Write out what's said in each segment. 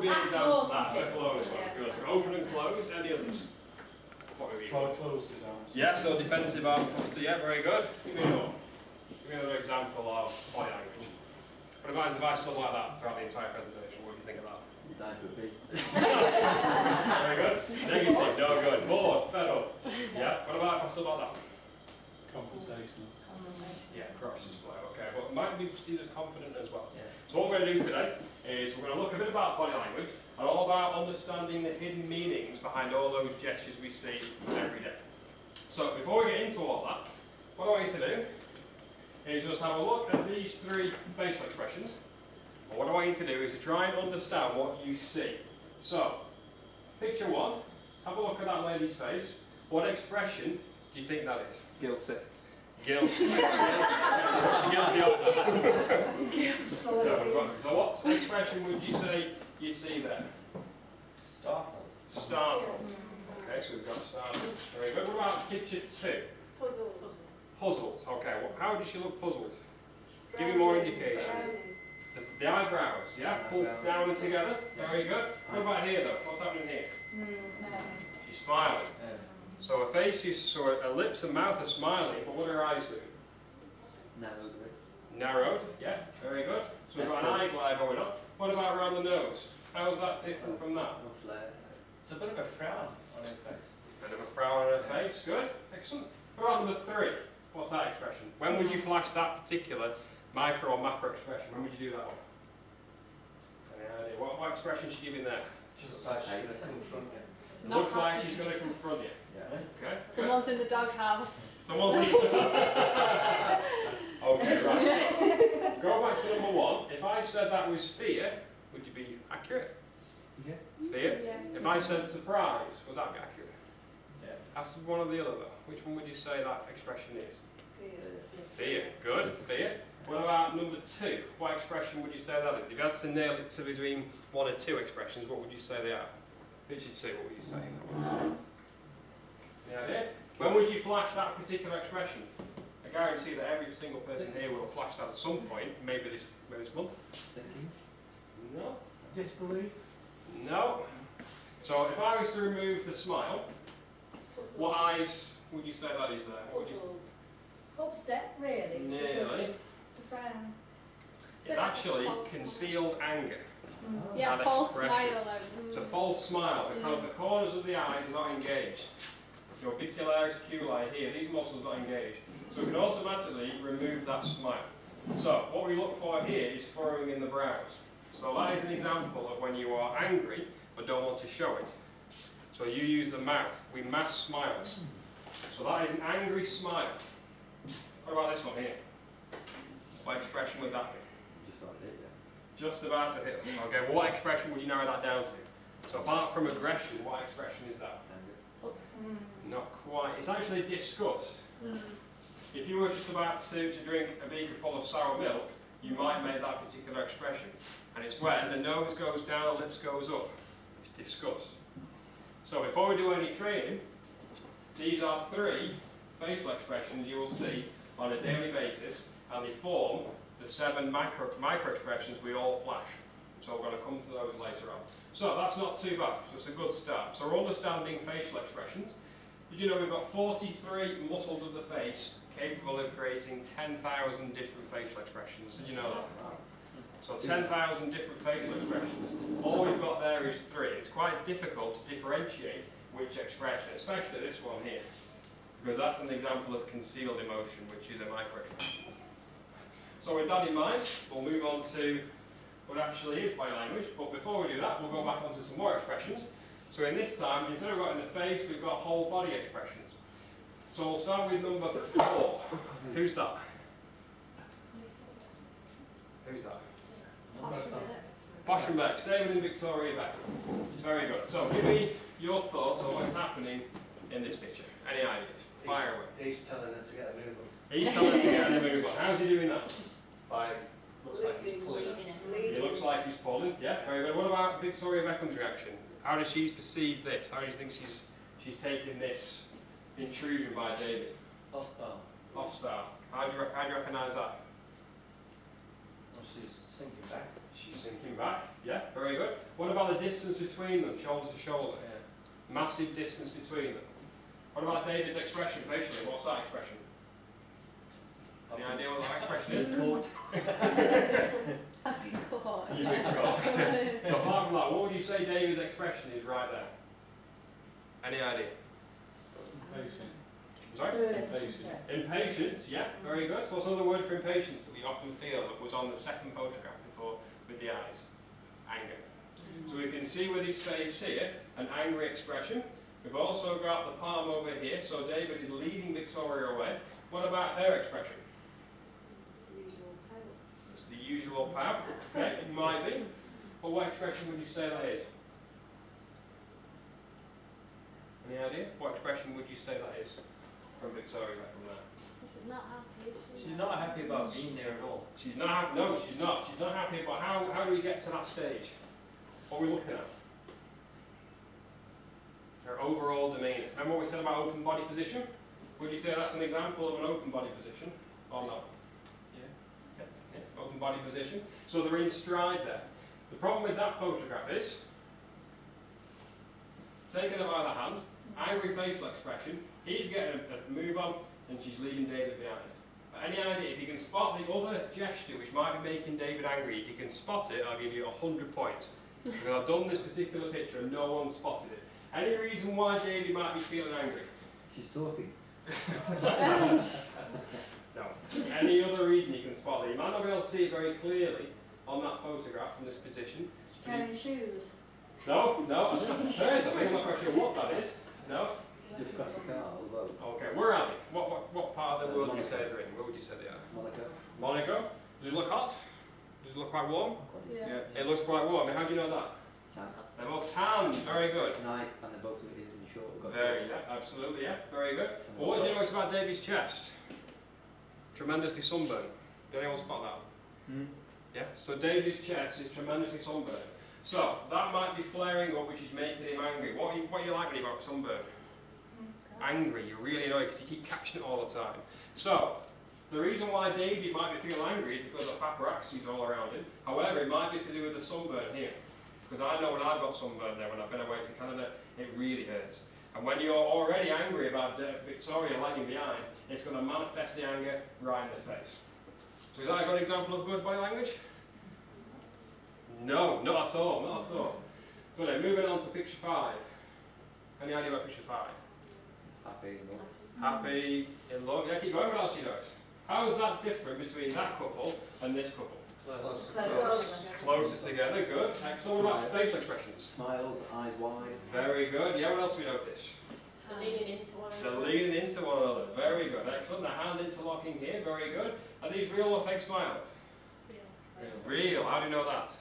be an example? That's a closed one. Good. So open and closed. Any others? What would be? Try to close his arms. Yeah, so defensive arm posture. Yeah, very good. Give me another. Give me another example of body language. What about if I stood like that throughout the entire presentation? What do you think of that? You died to a bee. Very good. Negative, no good. Bored, fed up. Yeah. What about if I stood like that? Confrontational. Yeah, cross display, okay, but it might be perceived as confident as well. Yeah. So what we're going to do today is we're going to look a bit about body language and all about understanding the hidden meanings behind all those gestures we see every day. So before we get into all that, what I want you to do is just have a look at these three facial expressions. And what I want you to do is to try and understand what you see. So, picture one, have a look at that lady's face. What expression do you think that is? Guilty. Guilty. Guilty of that. So what expression would you say you see there? Startled. Startled. Okay, so we've got startled. Very good. What about picture two? Puzzled. Puzzled. Okay, well, how does she look puzzled? Give me more indication. The eyebrows, yeah? Pulled down and together. Very good. What about here though? What's happening here? She's smiling. So her face is, so her lips and mouth are smiling, but what are her eyes doing? Narrowed, yeah, very good. So we've got an eye glare going on. What about around the nose? How is that different from that? It's a bit of a frown on her face. Bit of a frown on her face, good, excellent. For round number three, what's that expression? When would you flash that particular micro or macro expression? When would you do that one? Any idea? What expression is she giving there? Just like she's going to confront you. Looks like she's going to confront you. Yeah. Okay. Someone's in the doghouse. Someone's in Okay, right. Go back to number one. If I said that was fear, would you be accurate? Yeah. Fear? Yeah. If I said surprise, would that be accurate? Yeah. Ask one or the other though. Which one would you say that expression is? Fear. Fear. Good. Fear. What about number two? What expression would you say that is? If you had to nail it to between one or two expressions, what would you say they are? Picture two, what would you say? Any idea? When would you flash that particular expression? I guarantee that every single person here will flash that at some point, maybe this month. Thinking. No. Disbelief. No. So if I was to remove the smile, what eyes would you say that is there? What would you say? Upset, really. Nearly. The frown. It's actually concealed anger. Yeah, That false expression. smile. It's a false smile because the corners of the eyes are not engaged. The orbicularis oculi here, these muscles are not engaged. So we can automatically remove that smile. So what we look for here is furrowing in the brows. So that is an example of when you are angry but don't want to show it. So you use the mouth. We mask smiles. So that is an angry smile. What about this one here? What expression would that be? Just like it, yeah. Just about to hit us. Okay, well, what expression would you narrow that down to? So apart from aggression, what expression is that? Not quite. It's actually disgust. If you were just about to drink a beaker full of sour milk, you might make that particular expression. And it's when the nose goes down, the lips goes up. It's disgust. So before we do any training, these are three facial expressions you will see on a daily basis, and they form the 7 micro expressions we all flash. So we're going to come to those later on. So that's not too bad, so it's a good start. So we're understanding facial expressions. Did you know we've got 43 muscles of the face capable of creating 10,000 different facial expressions? Did you know that? So 10,000 different facial expressions. All we've got there is 3. It's quite difficult to differentiate which expression, especially this one here, because that's an example of concealed emotion, which is a micro expression. So with that in mind, we'll move on to what actually is body language, but before we do that, we'll go back onto some more expressions. So in this time, instead of in the face, we've got whole body expressions. So we'll start with number 4. Who's that? Who's that? Posh and Bex, David and Victoria Beck. Very good. So give me your thoughts on what's happening in this picture. Any ideas? Fire away. He's telling her to get a move on. He's telling her to get a move on. How's he doing that? Looks like he's pulling her. It looks like he's pulling. Yeah, very good. What about Victoria Beckham's reaction? How does she perceive this? How do you think she's taking this intrusion by David? Hostile. Hostile. How do you recognise that? Well, she's sinking back. She's sinking back. Yeah, very good. What about the distance between them, shoulder to shoulder? Yeah. Massive distance between them. What about David's expression facially? What's that expression? Any idea what that expression is? Caught. I've been caught. You've been caught. So apart from that, what would you say David's expression is right there? Any idea? Impatient. Sorry? Impatient. Impatience, yeah, very good. What's another word for impatience that we often feel that was on the second photograph before with the eyes? Anger. So we can see with his face here an angry expression. We've also got the palm over here, so David is leading Victoria away. What about her expression? It's the usual pout. Okay, it might be. But what expression would you say that is? Any idea? What expression would you say that is from Victoria from there? She's not happy, is she? She's not happy about being there at all. She's not happy. No, she's not. She's not happy. But how do we get to that stage? What are we looking at? Her overall demeanour. Remember what we said about open body position? Would you say that's an example of an open body position or not? Yeah. Yeah. Open body position. So they're in stride there. The problem with that photograph is taking her by the hand, angry facial expression. He's getting a move on, and she's leaving David behind. But any idea, if you can spot the other gesture which might be making David angry, if you can spot it, I'll give you 100 points. Because I've done this particular picture and no one spotted it. Any reason why David might be feeling angry? She's talking. No. Any other reason you can spot it? You might not be able to see it very clearly on that photograph from this position. Carrying shoes. No, I think I'm not quite sure what that is. No. Just across the car, although. Okay, where are they? What part of the world would you say they're in? Where would you say they are? Monaco. Monaco? Does it look hot? Does it look quite warm? Yeah. It looks quite warm. How do you know that? Tan. They're both tan. Very good. Nice, and they're both in short. Very, yeah, absolutely, yeah. Very good. Well, what do you notice about David's chest? Tremendously sunburned. Did anyone spot that? Hmm? Yeah. So David's chest is tremendously sunburned. So that might be flaring up, which is making him angry. What do you like when you got sunburn? Angry. You're really annoyed because you keep catching it all the time. So the reason why David might be feeling angry is because of paparazzi's all around him. However, it might be to do with the sunburn here. Because I know when I've got sunburn there, when I've been away to Canada, it really hurts. And when you're already angry about Victoria lagging behind, it's going to manifest the anger right in the face. So is that a good example of good body language? No, not at all, not at all. So then, moving on to picture 5. Any idea about picture 5? Happy in love. Happy in love. Yeah, keep going. What else you notice? How is that different between that couple and this couple? Closer together, good. Excellent. What about facial expressions? Smiles, eyes wide. Very good. Yeah, what else we notice? They're leaning into one They're another. leaning into one another. Very good. Excellent. The hand interlocking here. Very good. Are these real or fake smiles? Real. How do you know that?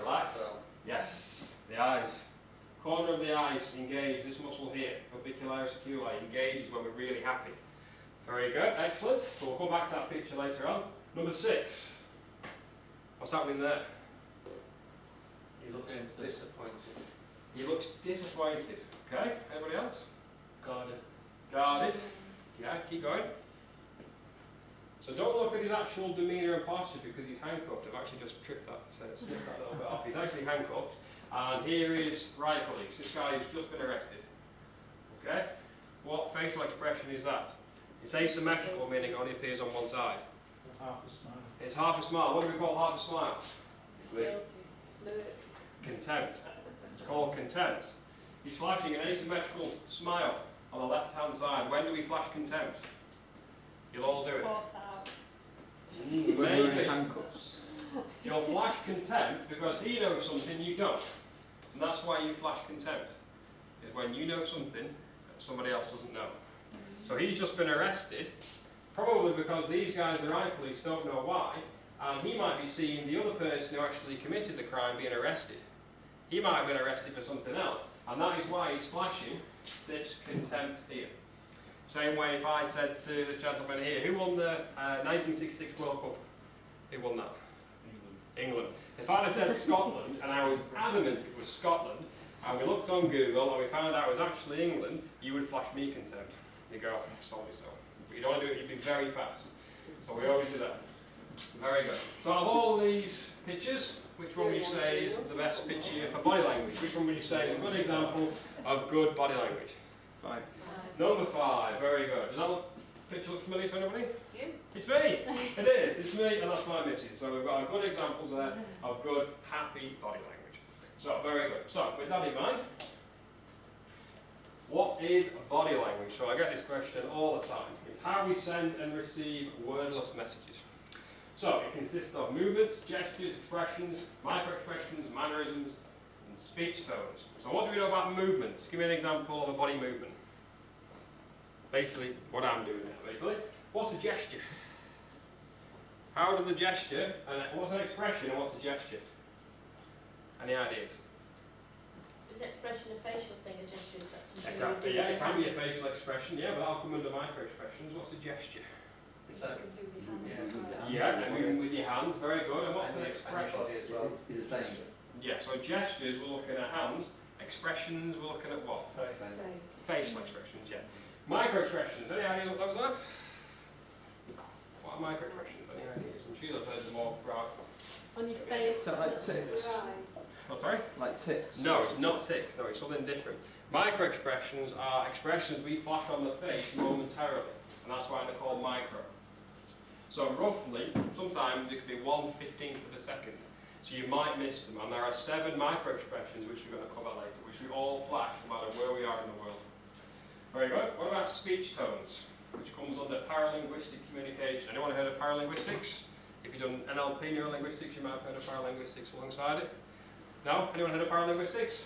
Relaxed. Yes. The eyes. Corner of the eyes engaged. This muscle here, orbicularis oculi, engages when we're really happy. Very good. Excellent. So we'll come back to that picture later on. Number 6. What's happening there? He looks disappointed. He looks disappointed. Okay. Anybody else? Guarded. Guarded. Yeah. Keep going. So don't look at his actual demeanour and posture because he's handcuffed. I've actually just tripped that, snipped that little bit off. He's actually handcuffed. And here is riot police. This guy has just been arrested. Okay? What facial expression is that? It's asymmetrical, meaning it only appears on one side. Half a smile. It's half a smile. What do we call half a smile? Guilty. Smirk. Contempt. It's called contempt. He's flashing an asymmetrical smile on the left-hand side. When do we flash contempt? You'll all do it. Caught out. Maybe. Handcuffs. You'll flash contempt because he knows something you don't. And that's why you flash contempt. Is when you know something that somebody else doesn't know. So he's just been arrested, probably because these guys, the riot police, don't know why, and he might be seeing the other person who actually committed the crime being arrested. He might have been arrested for something else, and that is why he's flashing this contempt here. Same way if I said to this gentleman here, who won the 1966 World Cup? Who won that? England. If I'd have said Scotland, and I was adamant it was Scotland, and we looked on Google and we found out it was actually England, you would flash me contempt. You go, sorry, so. But you don't want to do it, you'd be very fast. So we always do that. Very good. So of all these pictures, which one would you say is the best picture for body language? Which one would you say is a good example of good body language? 5. Number 5, very good. Does that picture look familiar to anybody? You? It's me! It is, it's me and that's my missus. So we've got good examples there of good, happy body language. So, very good. So, with that in mind, what is body language? So I get this question all the time. It's how we send and receive wordless messages. So it consists of movements, gestures, expressions, micro-expressions, mannerisms, and speech tones. So what do we know about movements? Give me an example of a body movement. Basically, what I'm doing now, basically. What's a gesture? How does a gesture, and what's an expression and what's a gesture? Any ideas? Is an expression a facial thing, a gesture? Yeah, it can be a facial expression, yeah, but that'll come under micro-expressions. What's a gesture? So, Yeah, and moving with your hands, very good. And what's an expression? body as well. Is the same. Yeah, so gestures, we're looking at hands. Expressions, we're looking at what? Facial expressions, yeah. Micro-expressions, any idea what those are? What are micro-expressions? Any ideas? I'm sure you've heard them all throughout. On your face. So like ticks. Oh, sorry? Like ticks. No, it's not ticks. No, it's something different. Micro-expressions are expressions we flash on the face momentarily, and that's why they're called micro. So roughly, sometimes it could be 1/15th of a second. So you might miss them, and there are 7 micro-expressions which we're going to cover later, which we all flash no matter where we are in the world. Very good. What about speech tones, which comes under paralinguistic communication? Anyone heard of paralinguistics? If you've done NLP, neurolinguistics, you might have heard of paralinguistics alongside it. No? Anyone heard of paralinguistics?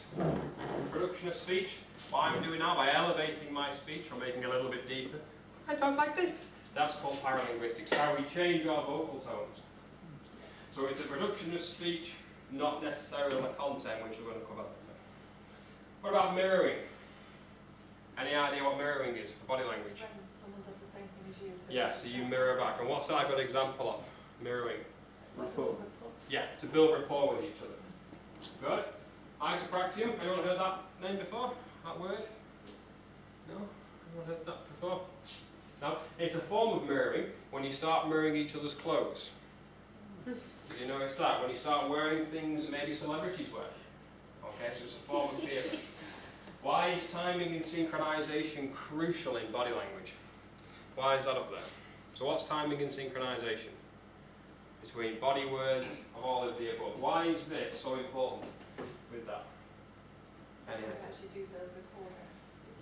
Production of speech. What I'm doing now, by elevating my speech or making it a little bit deeper, I talk like this. That's called paralinguistics, how we change our vocal tones. So it's a production of speech, not necessarily the content, which we're going to cover later. What about mirroring? Any idea what mirroring is for body language? Someone does the same thing as you. Yeah, so you mirror back. And what's that a good example of? Mirroring. Rapport. Yeah, to build rapport with each other. Good. Isopraxium, anyone heard that name before? That word? No? Anyone heard that before? No? It's a form of mirroring when you start mirroring each other's clothes. Did you notice that? When you start wearing things that maybe celebrities wear. Okay, so it's a form of mirroring. Why is timing and synchronization crucial in body language? Why is that up there? So what's timing and synchronization? Between body words of all of the above. Why is this so important with that? Actually do the recording.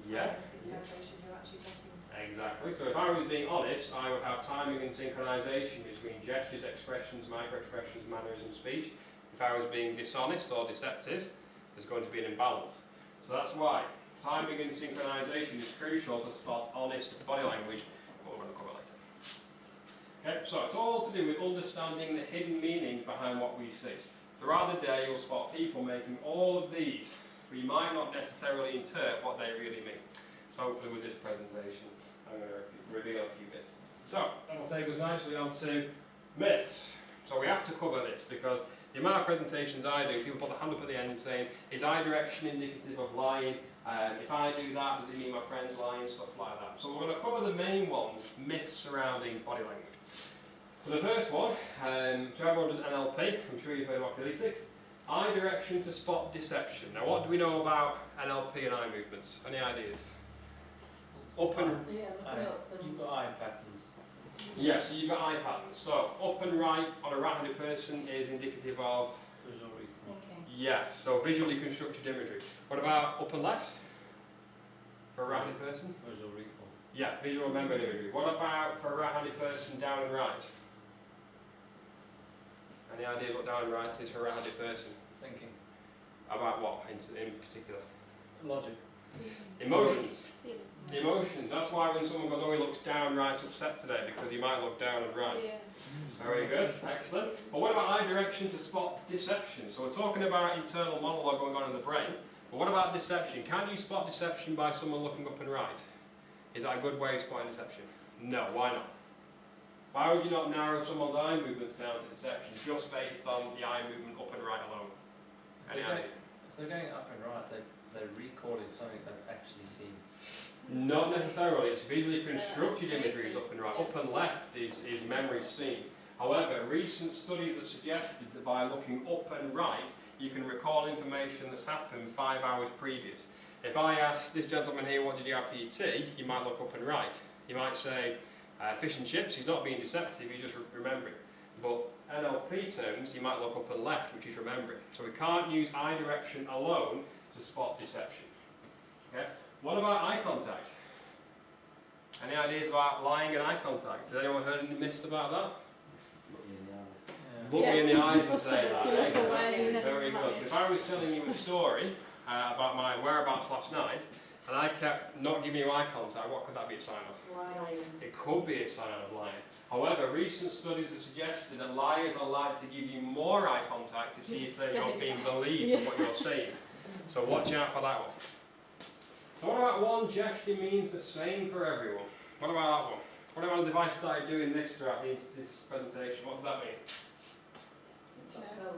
Yeah. You're actually getting. Exactly. So if I was being honest, I would have timing and synchronization between gestures, expressions, micro-expressions, mannerisms, speech. If I was being dishonest or deceptive, there's going to be an imbalance. So that's why timing and synchronization is crucial to spot honest body language, what we're going to cover later. Okay, so it's all to do with understanding the hidden meaning behind what we see. Throughout the day, you'll spot people making all of these, but you might not necessarily interpret what they really mean. So hopefully with this presentation, I'm going to reveal a few bits. So, that'll take us nicely on to myths. So we have to cover this because the amount of presentations I do, people put the hand up at the end saying, is eye direction indicative of lying? If I do that, does it mean my friend's lying? Stuff like that. So we're going to cover the main ones, myths surrounding body language. So the first one, so everyone does NLP, I'm sure you've heard of oculistics. Eye direction to spot deception. Now what do we know about NLP and eye movements? Any ideas? Up and... You've got eye patterns. Yeah, so you've got eye patterns. So up and right on a right-handed person is indicative of... Visual recall. Yeah, so visually constructed imagery. What about up and left? For a right-handed person? Visual recall. Yeah, visual memory imagery. What about for a right-handed person down and right? Any idea what down and right is for a right-handed person? Thinking. About what in particular? Logic. Emotions. Emotions. That's why when someone goes, oh, he looks downright upset today, because he might look down and right. Very good. Excellent. But what about eye direction to spot deception? So we're talking about internal monologue going on in the brain. But what about deception? Can you spot deception by someone looking up and right? Is that a good way of spotting deception? No. Why not? Why would you not narrow someone's eye movements down to deception just based on the eye movement up and right alone? Any idea? If they're going up and right, they're recording something they've actually seen. Not necessarily. It's visually constructed imagery is up and right. Up and left is memory seen. However, recent studies have suggested that by looking up and right, you can recall information that's happened 5 hours previous. If I ask this gentleman here, what did you have for your tea, you might look up and right. You might say, fish and chips. He's not being deceptive, he's just remembering. But NLP terms, you might look up and left, which is remembering. So we can't use eye direction alone to spot deception. Okay? What about eye contact? Any ideas about lying and eye contact? Has anyone heard any myths about that? Look me in the eyes. Look me in the eyes and Yes, say that. look Exactly. away. Very good. So if I was telling you a story about my whereabouts last night, and I kept not giving you eye contact, what could that be a sign of? Lying. It could be a sign of lying. However, recent studies have suggested that liars are likely to give you more eye contact to see if they're not being believed in what you're saying. So watch out for that one. So what about one gesture means the same for everyone? What about that one? What about if I started doing this throughout this presentation? What does that mean?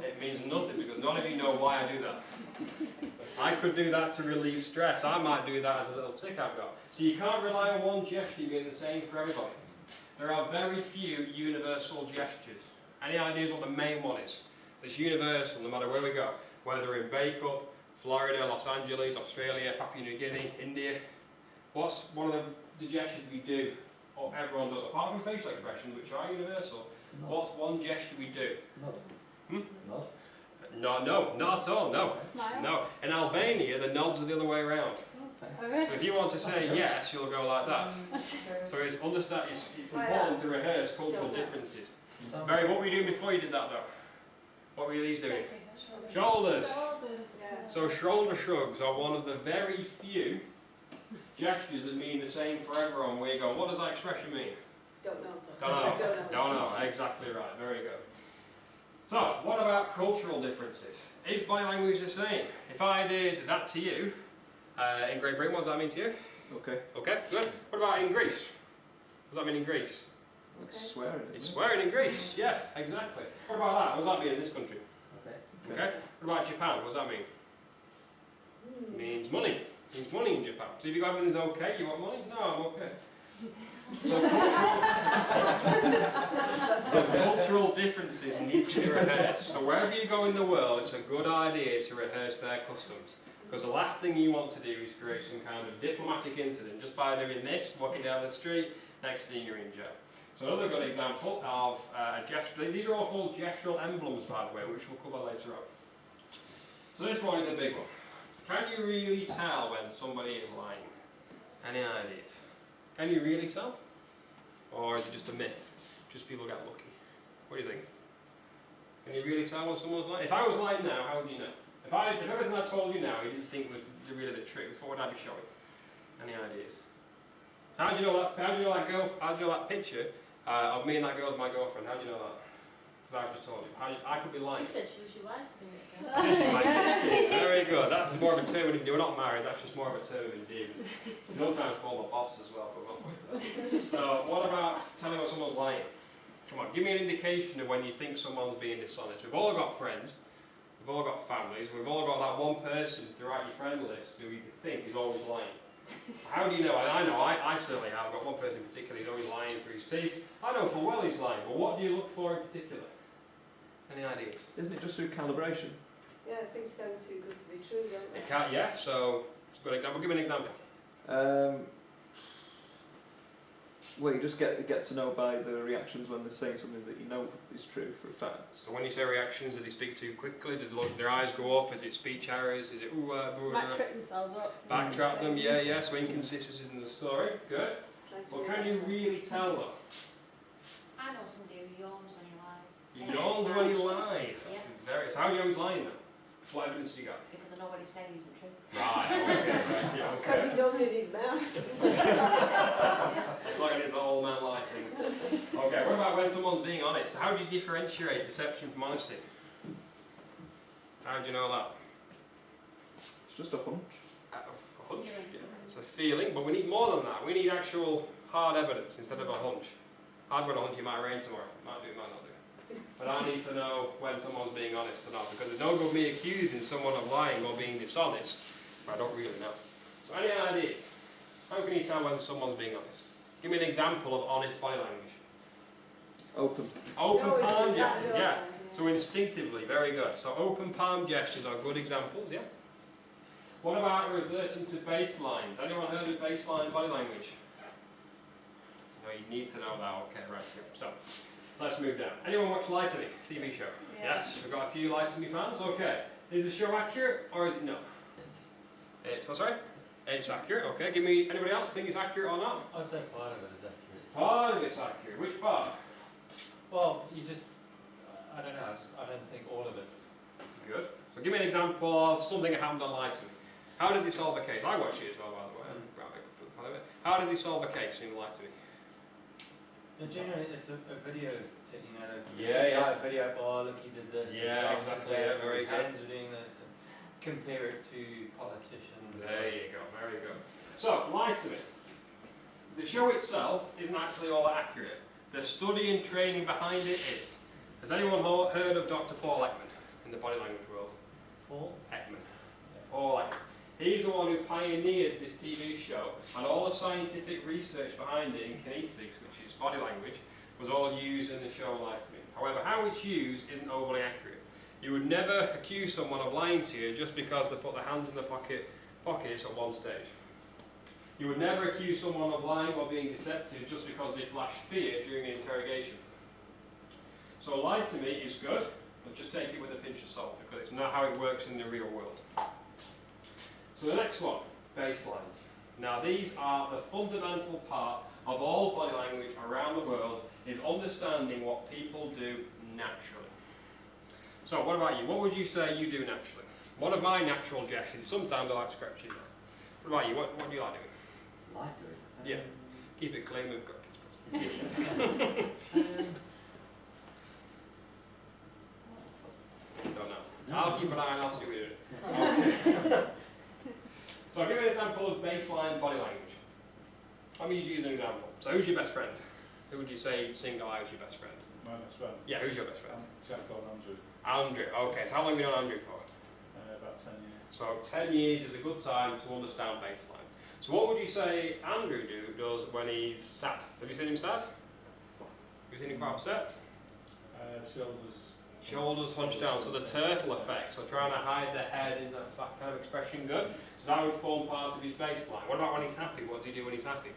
It means nothing because none of you know why I do that. I could do that to relieve stress. I might do that as a little tick I've got. So you can't rely on one gesture being the same for everybody. There are very few universal gestures. Any ideas what the main one is? It's universal no matter where we go. Whether in Bacup, Florida, Los Angeles, Australia, Papua New Guinea, India. What's one of the gestures we do, or everyone does, apart from facial expressions, which are universal? Nod. What's one gesture we do? Nod. Hmm? Nod. No, not at all, no. Smile. No. In Albania, the nods are the other way around. So if you want to say yes, you'll go like that. So it's important to rehearse cultural differences. Barry, what were you doing before you did that though? What were these doing? Shoulders. Yeah. So shoulder shrugs are one of the very few gestures that mean the same for everyone. Where you go, what does that expression mean? Don't know. Don't know. Don't know. Exactly right. Very good. So, what about cultural differences? Is body language the same? If I did that to you, in Great Britain, what does that mean to you? Okay. Okay, good. What about in Greece? What does that mean in Greece? It's swearing. It's swearing in Greece. Yeah, exactly. What about that? What does that mean in this country? Okay. Okay. What about Japan? What does that mean? It means money. It means money in Japan. So if you go, everything's okay, you want money? No, I'm okay. So cultural differences need to be rehearsed. So wherever you go in the world, it's a good idea to rehearse their customs. Because the last thing you want to do is create some kind of diplomatic incident just by doing this, walking down the street, next thing you're in jail. So another good example of a gesture, these are all called gestural emblems by the way, which we'll cover later on. So this one is a big one. Can you really tell when somebody is lying? Any ideas? Can you really tell? Or is it just a myth? Just people get lucky? What do you think? Can you really tell when someone's lying? If I was lying now, how would you know? If everything I told you now you didn't think was really the truth, what would I be showing? Any ideas? So how do you know that? How do you know that picture of me and that girl as my girlfriend? How do you know that? Because I've just told you. I could be lying. You said she was your wife a minute ago. Very good. That's more of a term when we're not married. That's just more of a term of endearment. Sometimes call the boss as well, but we'll point to that. So what about telling when someone's lying? Come on, give me an indication of when you think someone's being dishonest. We've all got friends. We've all got families. We've all got that one person throughout your friend list who you think is always lying. How do you know? I know. I certainly have. I've got one person in particular who's always lying through his teeth. I know full well he's lying. But what do you look for in particular? Any ideas? Isn't it just through calibration? Yeah, things sound too good to be true, don't they? It can't. Yeah. So it's a good example. Give me an example. Well, you just get to know by the reactions when they're saying something that you know is true for a fact. So when you say reactions, do they speak too quickly? Did their eyes go up? Is it speech errors? Is it Might trip themselves up. backtrap them? Yeah. So inconsistencies in the story. Good. Well, can you really tell them? I know somebody who yawns when he lies. He yawns when he lies. That's very. So how do you know he's lying then? What evidence have you got? Because I know what he's saying isn't true. Right. Okay. Because he's only in his mouth. It's like it is the old man lie thing. Okay. What about when someone's being honest? How do you differentiate deception from honesty? How do you know that? It's just a hunch. A hunch. Yeah. It's a feeling, but we need more than that. We need actual hard evidence instead of a hunch. I've got a hunch it might rain tomorrow. Might do, might not do. But I need to know when someone's being honest or not, because there's no good me accusing someone of lying or being dishonest, but I don't really know. So any ideas? How can you tell when someone's being honest? Give me an example of honest body language. Open. Open Always palm do that, gestures, don't yeah. they? So instinctively, very good. So open palm gestures are good examples, yeah. What about reverting to baselines? Anyone heard of baseline body language? No, you need to know that. Okay, right. Yeah. So let's move down. Anyone watch Lie to Me TV show? Yeah. Yes, we've got a few Lie to Me fans. Okay, is the show accurate or is it no? It's sorry. It's accurate. Okay, give me. Anybody else think it's accurate or not? I'd say part of it is accurate. Part of it's accurate. Which part? Well, you just, I don't know, I don't think all of it. Good. So give me an example of something that happened on Lie to Me. How did they solve a case? I watched it as well, by the way. How did they solve a case in Lie to Me? Generally, it's a video, Yeah, yes. video, oh look, he did this. Yeah, exactly, yeah, very his good. hands are doing this, and compare it to politicians. There you go, very good. So, Lie to Me. The show itself isn't actually all that accurate. The study and training behind it is. Has anyone heard of Dr. Paul Ekman in the body language world? Paul? Ekman. Paul Ekman. He's the one who pioneered this TV show, and all the scientific research behind it in kinesics, which is body language, was all used in the show Lie to Me. However, how it's used isn't overly accurate. You would never accuse someone of lying to you just because they put their hands in their pockets at one stage. You would never accuse someone of lying or being deceptive just because they flashed fear during an interrogation. So Lie to Me is good, but just take it with a pinch of salt because it's not how it works in the real world. So the next one, baselines. Now these are the fundamental part of all body language around the world, is understanding what people do naturally. So what about you? What would you say you do naturally? One of my natural gestures, sometimes I like scratching. What about you? What do you like doing? Like doing? Yeah. Keep it clean, we've got. Don't know. I'll keep an eye and I'll see what you do. Okay. So I'll give you an example of baseline body language. Let me use an example. So who's your best friend? Who would you say single eye is your best friend? My best friend. Yeah, who's your best friend? A chap called Andrew. Andrew. Okay, so how long have you known Andrew for? About 10 years. So 10 years is a good time to understand baseline. So what would you say Andrew does when he's sad? Have you seen him sad? Have you seen him quite upset? Shoulders hunched down, so the turtle effect, so trying to hide the head in that kind of expression, good. So that would form part of his baseline. What about when he's happy? What does he do when he's happy?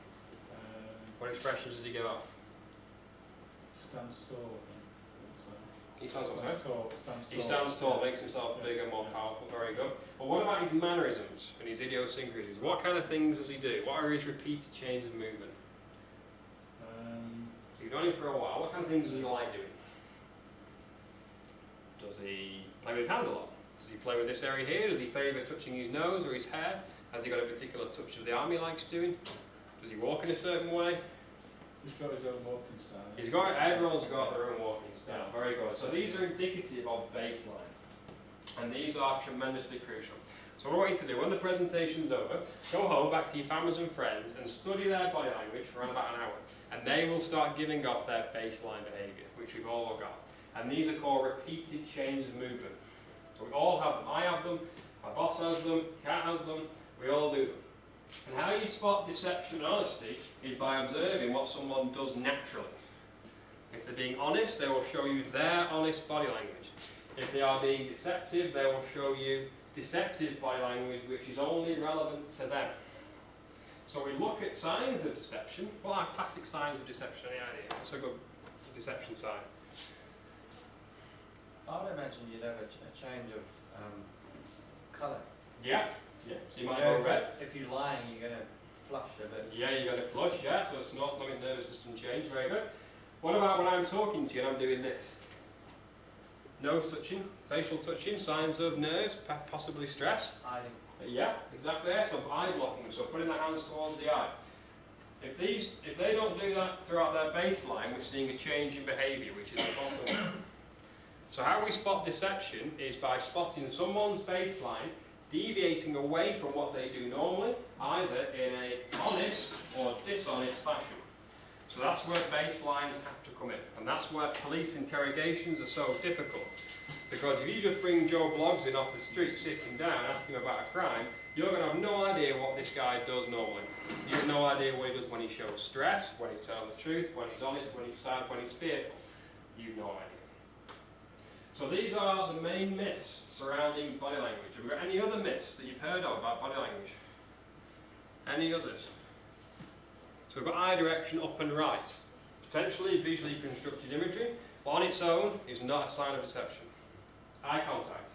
What expressions does he give off? Stands tall, I think. He stands up, Stands tall. He stands tall, makes himself bigger, more powerful, very good. But what about his mannerisms and his idiosyncrasies? What kind of things does he do? What are his repeated chains of movement? So you've known him for a while, what kind of things does he like doing? Does he play with his hands a lot? Does he play with this area here? Does he favour touching his nose or his hair? Has he got a particular touch of the arm he likes doing? Does he walk in a certain way? He's got his own walking style. Everyone's got their own walking style. Very good. So these are indicative of baseline. And these are tremendously crucial. So what I want you to do, when the presentation's over, go home, back to your families and friends, and study their body language for around about an hour. And they will start giving off their baseline behaviour, which we've all got. And these are called repeated chains of movement. So we all have them. I have them, my boss has them, Kat has them, we all do them. And how you spot deception and honesty is by observing what someone does naturally. If they're being honest, they will show you their honest body language. If they are being deceptive, they will show you deceptive body language which is only relevant to them. So we look at signs of deception. What are classic signs of deception? Any idea? What's a good deception sign? I would imagine you'd have a change of colour. Yeah. Yeah. So you might go red. If you're lying, you're going to flush a bit. Yeah, you're going to flush, yeah, so it's not autonomic nervous system change, very good. What about when I'm talking to you and I'm doing this? Nose touching, facial touching, signs of nerves, possibly stress. Eye. Yeah, exactly, yeah, so eye blocking, so putting the hands towards the eye. If they don't do that throughout their baseline, we're seeing a change in behaviour, which is impossible. So how we spot deception is by spotting someone's baseline deviating away from what they do normally, either in an honest or dishonest fashion. So that's where baselines have to come in, and that's where police interrogations are so difficult. Because if you just bring Joe Bloggs in off the street sitting down asking him about a crime, you're going to have no idea what this guy does normally. You have no idea what he does when he shows stress, when he's telling the truth, when he's honest, when he's sad, when he's fearful. you've no idea. So these are the main myths surrounding body language. Have we got any other myths that you've heard of about body language? Any others? So we've got eye direction up and right. Potentially visually constructed imagery, but on its own is not a sign of deception. Eye contact.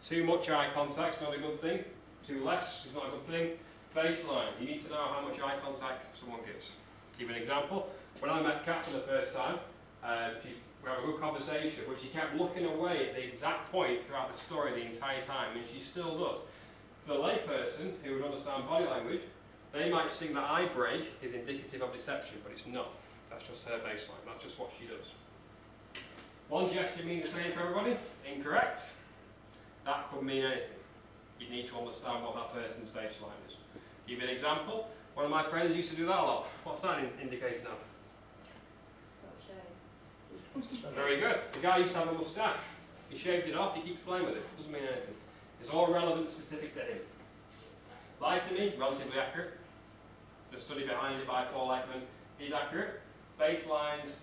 Too much eye contact is not a good thing. Too less is not a good thing. Baseline. You need to know how much eye contact someone gives. To give an example, when I met Kat for the first time, we had a good conversation, but she kept looking away at the exact point throughout the story the entire time, and she still does. For the layperson who would understand body language, they might think that eye break is indicative of deception, but it's not. That's just her baseline. That's just what she does. One gesture means the same for everybody? Incorrect. That could mean anything. You need to understand what that person's baseline is. Give you an example. One of my friends used to do that a lot. What's that indicating now? Very good. The guy used to have a moustache. He shaved it off, he keeps playing with it. Doesn't mean anything. It's all relevant, specific to him. Lie to me, relatively accurate. The study behind it by Paul Ekman is accurate. Baselines,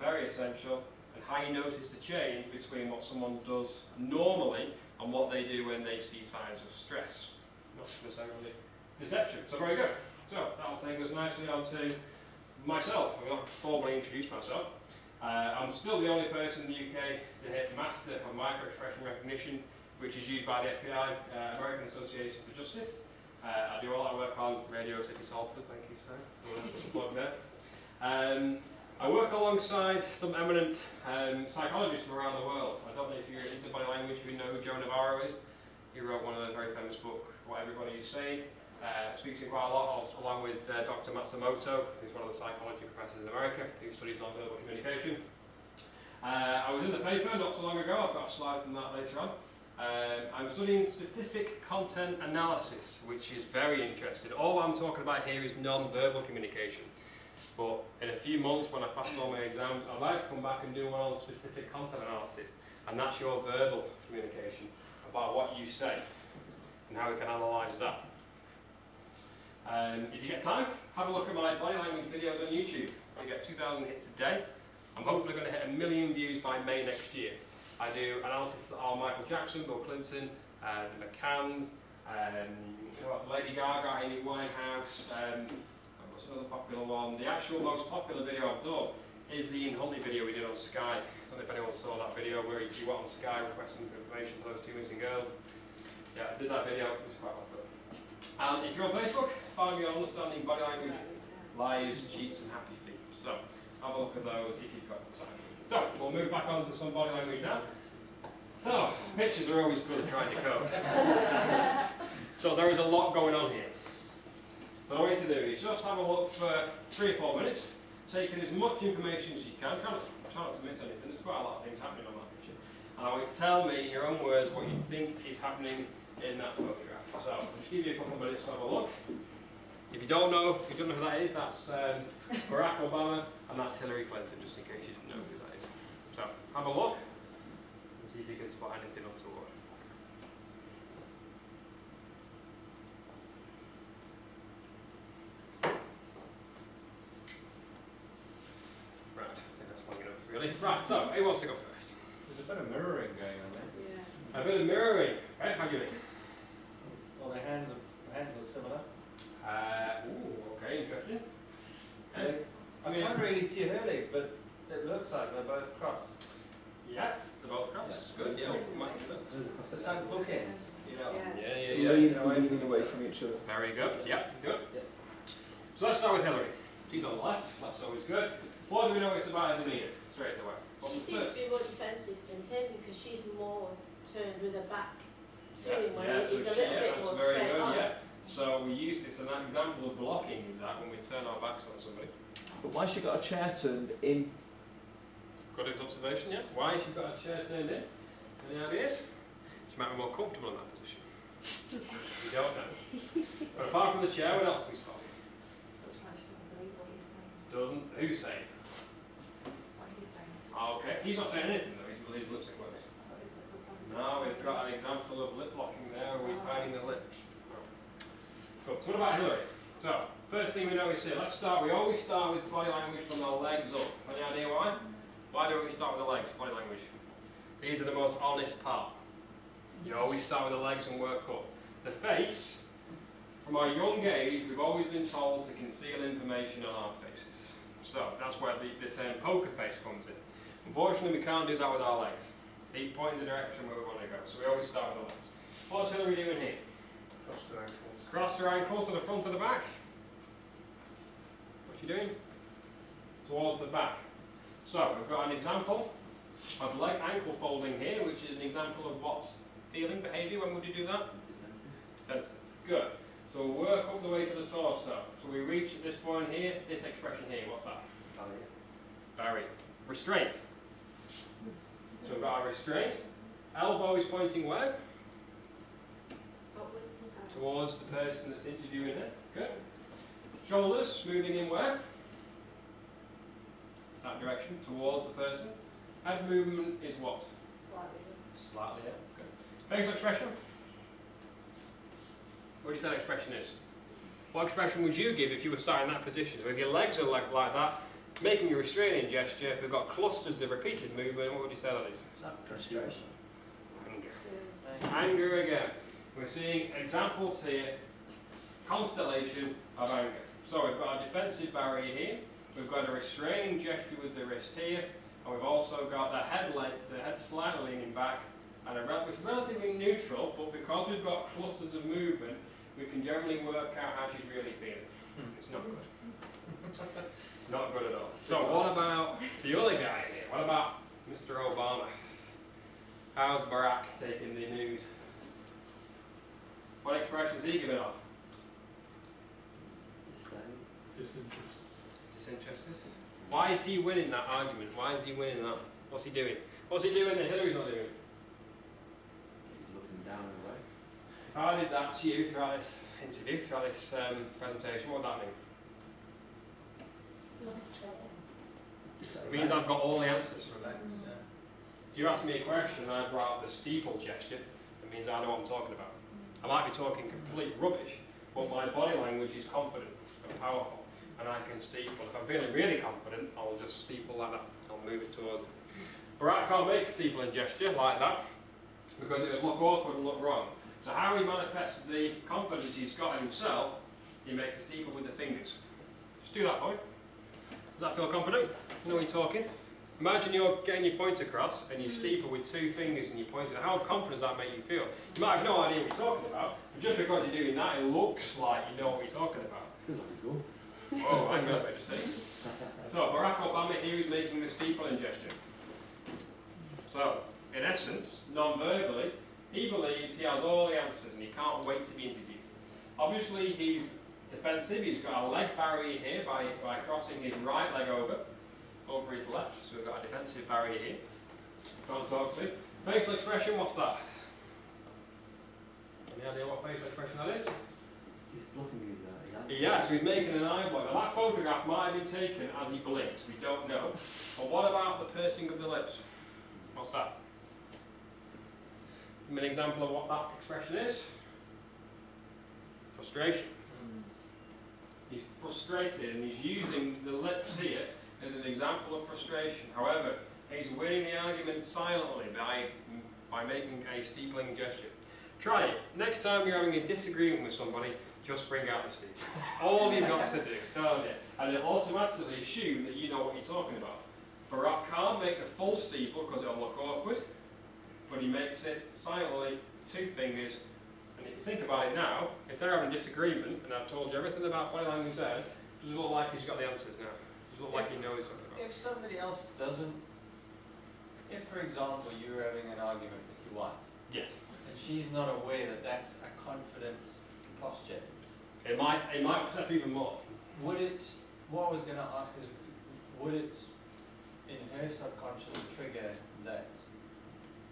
very essential. And how you notice the change between what someone does normally and what they do when they see signs of stress. Not necessarily deception. So very good. So that'll take us nicely on to myself. I'm going to formally introduce myself. I'm still the only person in the UK to hit master of micro-expression recognition, which is used by the FBI, American Association for Justice. I do a lot of work on Radio City Salford, thank you sir, for plug there. I work alongside some eminent psychologists from around the world. I don't know if you're into body language, you know who Joe Navarro is. He wrote one of the very famous books, What Everybody Is Saying. Speaks in quite a lot, also, along with Dr. Matsumoto, who's one of the psychology professors in America, who studies non-verbal communication. I was in the paper not so long ago, I've got a slide from that later on. I'm studying specific content analysis, which is very interesting. All I'm talking about here is non-verbal communication. But in a few months, when I've passed all my exams, I'd like to come back and do one on specific content analysis, and that's your verbal communication, about what you say, and how we can analyse that. If you get time, have a look at my body language videos on YouTube. I get 2,000 hits a day. I'm hopefully going to hit 1 million views by May next year. I do analysis on Michael Jackson, Bill Clinton, the McCanns, Lady Gaga, Amy Winehouse, what's another popular one? The actual most popular video I've done is the Ian Huntley video we did on Sky. I don't know if anyone saw that video where he went on Sky requesting for information for those 2 missing girls. Yeah, I did that video, it was quite popular. And if you're on Facebook, find me on Understanding Body Language, Lies, Cheats and Happy Feet. So, have a look at those if you've got the time. So, we'll move back on to some body language now. So, pictures are always good at trying to cope. So, there is a lot going on here. So, what I want you to do is just have a look for 3 or 4 minutes, take in as much information as you can, try not to miss anything. There's quite a lot of things happening on that picture. And I want you to tell me in your own words what you think is happening in that photograph. So, I'll just give you a couple of minutes to have a look. If you don't know who that is, that's Barack Obama and that's Hillary Clinton, just in case you didn't know who that is. So, have a look and see if you can spot anything untoward. Right, I think that's long enough really. Right, so, who wants to go first? There's a bit of mirroring going on there. Yeah. A bit of mirroring. Right, how do you think? Well, the hands are similar. Okay, interesting. I mean, I can't really see her legs, but it looks like they're both crossed. Yes, they're both crossed. Good, yeah. It's like bookends, you know. Yeah. Leaning away from each other. Very good. Yep, good. So let's start with Hillary. She's on the left. Left's always good. What do we notice about her demeanour straight away? She seems to be more defensive than him because she's more turned with her back to him, where he's a little bit more straight on. Yeah. So we use this, and that example of blocking is that when we turn our backs on somebody. But why she got a chair turned in? Good observation, yeah. Why has she got a chair turned in? Any ideas? She might be more comfortable in that position. We don't know. But apart from the chair, what else do we spot? Looks like she doesn't believe what he's saying. Doesn't? Who's saying? What he's saying. Oh, okay. He's not saying anything though. He's believes lips are closed. I thought his lip looks like Now we've got an example of lip locking there where he's hiding the lips. Good. So what about Hillary? So, first thing we notice here, we always start with body language from the legs up. Any idea why? Why don't we start with the legs, body language? These are the most honest part. You always start with the legs and work up. The face, from our young age, we've always been told to conceal information on our faces. So that's where the term poker face comes in. Unfortunately, we can't do that with our legs. These point in the direction where we want to go. So we always start with the legs. What's Hillary doing here? Cross the ankles. Cross her ankles to the front of the back. What's she doing? Towards the back. So we've got an example of leg ankle folding here, which is an example of what's feeling behaviour. When would you do that? Defensive. Good. So we'll work up the way to the torso. So we reach at this point here, this expression here. What's that? Barrier. Barrier. Restraint. So we've got our restraint. Elbow is pointing where? Towards the person that's interviewing it. Good. Shoulders moving in where? That direction, towards the person. Head movement is what? Slightly up. Good. Facial expression. What do you say that expression is? What expression would you give if you were sat in that position? So if your legs are like that, making a restraining gesture, we've got clusters of repeated movement, what would you say that is? Is that frustration? Anger. Anger again. We're seeing examples here, constellation of anger. So we've got a defensive barrier here, we've got a restraining gesture with the wrist here, and we've also got the head slightly leaning back, and it's relatively neutral, but because we've got clusters of movement, we can generally work out how she's really feeling. It's not good. Not good at all. So what about the other guy here? What about Mr. Obama? How's Barack taking the news? What expression is he giving off? Disinterested. Why is he winning that argument? Why is he winning that? What's he doing? What's he doing that Hillary's not doing? He's looking down the way. If I did that to you throughout this interview, throughout this presentation, what would that mean? It means I've got all the answers. Relax, yeah. If you ask me a question and I brought up the steeple gesture, it means I know what I'm talking about. I might be talking complete rubbish, but my body language is confident and powerful, and I can steeple. If I'm feeling really confident, I'll just steeple like that. I'll move it towards it. Barack can't make a steepling gesture like that, because it would look awkward and look wrong. So how he manifests the confidence he's got in himself, he makes a steeple with the fingers. Just do that for me. Does that feel confident? You know what you're talking? Imagine you're getting your point across and you steeple with two fingers and you point it. How confident does that make you feel? You might have no idea what you're talking about, but just because you're doing that, it looks like you know what you're talking about. Oh, I'm going to make a mistake. So, Barack Obama here is making the steepling gesture. So, in essence, non-verbally, he believes he has all the answers and he can't wait to be interviewed. Obviously, he's defensive. He's got a leg barrier here by crossing his right leg over his left. So we've got a defensive barrier here. Don't talk to me. Facial expression, what's that? Any idea what facial expression that is? He's bluffing his eyes. Yeah, so he's making an eye block. Now that photograph might have been taken as he blinked. We don't know. But what about the pursing of the lips? What's that? Give me an example of what that expression is. Frustration. He's frustrated and he's using the lips here as an example of frustration. However, he's winning the argument silently by making a steepling gesture. Try it. Next time you're having a disagreement with somebody, just bring out the steeple. All you've got to do, tell them it. And it'll automatically assume that you know what you're talking about. Barack can't make the full steeple because it'll look awkward, but he makes it silently, two fingers. And if you think about it now, if they're having a disagreement, and I've told you everything about body language there, does it look like he's got the answers now? Does it look like he knows something about it? If somebody else doesn't, if for example you're having an argument with your wife, Yes. and she's not aware that that's a confident posture, It might upset you even more. would it, what I was going to ask is, would it in her subconscious trigger that,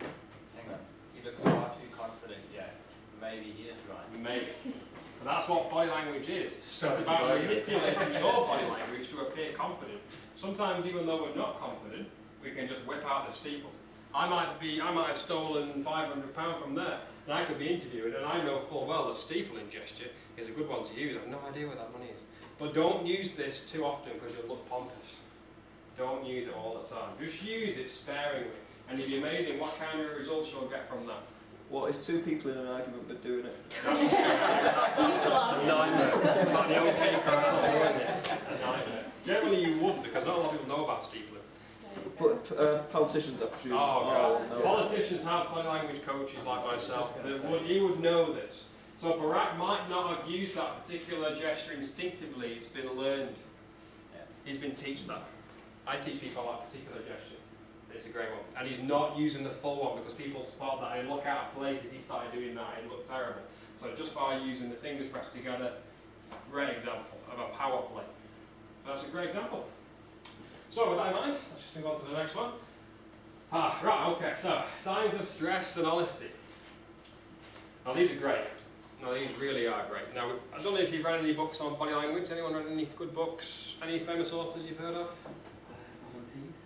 hang on, he looks far too confident, yeah, maybe he is right. Maybe. And that's what body language is. Start It's about dividing. manipulating your body language to appear confident. Sometimes even though we're not confident, we can just whip out the steeple. I might have stolen £500 from there, and I could be interviewing, and I know full well that steepling gesture is a good one to use. I have no idea where that money is. But don't use this too often because you'll look pompous. Don't use it all the time. Just use it sparingly. And it'd be amazing what kind of results you'll get from that. What if two people in an argument but doing it? It's a nightmare. It's like the old cake around, isn't it? A nightmare. Generally you wouldn't, because not a lot of people know about steepling. But politicians, I presume. Oh, God. No. Politicians have body language coaches like myself. He would know this. So Barack might not have used that particular gesture instinctively. It's been learned. He's been taught that. I teach people that particular gesture. It's a great one. And he's not using the full one because people spot that and look out of place if he started doing that. It looked terrible. So just by using the fingers pressed together, great example of a power play. That's a great example. So with that in mind, let's just move on to the next one. Right, okay, so signs of stress and honesty. Now these are great. Now these really are great. Now, I don't know if you've read any books on body language. Anyone read any good books? Any famous authors you've heard of?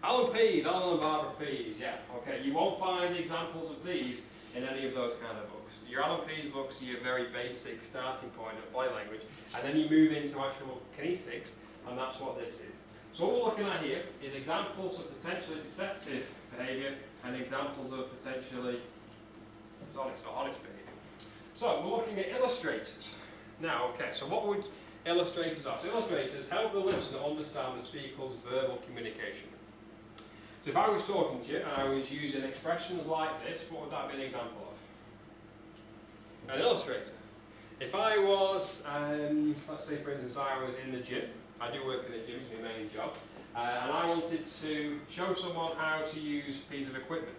Alan Pease, Alan and Barbara Pease, yeah. Okay, you won't find examples of these in any of those kind of books. Your Alan Pease books are your very basic starting point of body language, and then you move into actual kinesics, and that's what this is. So what we're looking at here is examples of potentially deceptive behaviour and examples of potentially dishonest or honest behaviour. So we're looking at illustrators. Now, okay, so what would illustrators are? So illustrators help the listener understand the speaker's verbal communication. So if I was talking to you and I was using expressions like this, what would that be an example of? An illustrator. If I was, let's say for instance I was in the gym, I do work in the gym, it's my main job, and I wanted to show someone how to use a piece of equipment.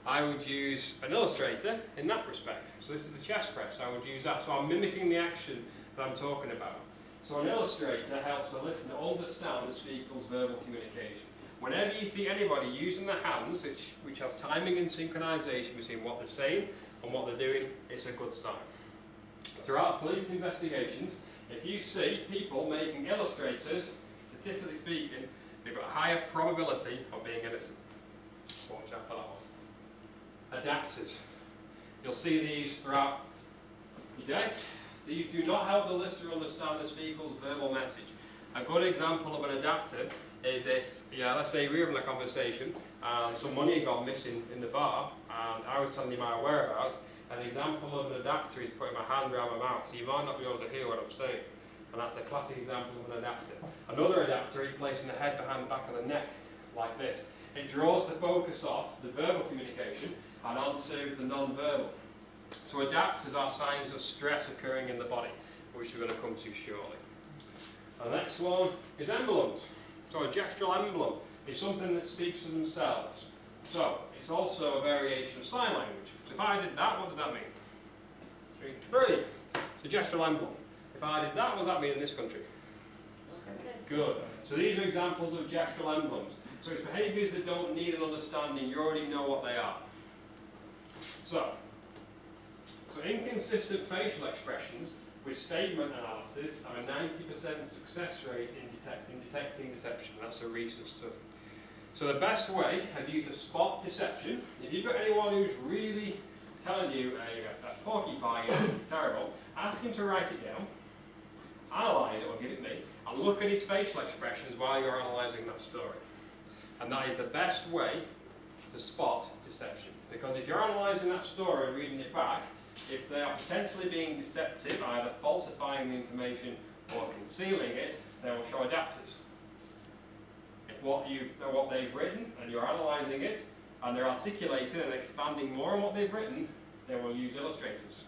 I would use an illustrator in that respect. So this is the chest press, I would use that. So I'm mimicking the action that I'm talking about. So an illustrator helps the listener understand the speaker's verbal communication. Whenever you see anybody using their hands, which has timing and synchronization between what they're saying and what they're doing, it's a good sign. Throughout police investigations, if you see people making illustrators, statistically speaking, they've got a higher probability of being innocent. So watch out for that one. Adapters. You'll see these throughout your day. These do not help the listener understand the speaker's verbal message. A good example of an adapter is if, let's say we were in a conversation and some money had gone missing in the bar and I was telling you my whereabouts. An example of an adapter is putting my hand around my mouth, so you might not be able to hear what I'm saying. And that's a classic example of an adapter. Another adapter is placing the head behind the back of the neck, like this. It draws the focus off the verbal communication and onto the non-verbal. So adapters are signs of stress occurring in the body, which we're going to come to shortly. The next one is emblems. So a gestural emblem is something that speaks for themselves. So it's also a variation of sign language. So if I did that, what does that mean? 3. It's a gestural emblem. If I did that, what does that mean in this country? Okay. Good. So these are examples of gestural emblems. So it's behaviours that don't need an understanding, you already know what they are. So inconsistent facial expressions with statement analysis have a 90% success rate in detecting deception. That's a recent study. So the best way of you to spot deception, if you've got anyone who's really telling you a porcupine is terrible, ask him to write it down, analyse it or give it me, and look at his facial expressions while you're analysing that story. And that is the best way to spot deception. Because if you're analysing that story and reading it back, if they are potentially being deceptive, either falsifying the information or concealing it, they will show adapters. If what they've written and you're analysing it, and they're articulating and expanding more on what they've written, they will use illustrators.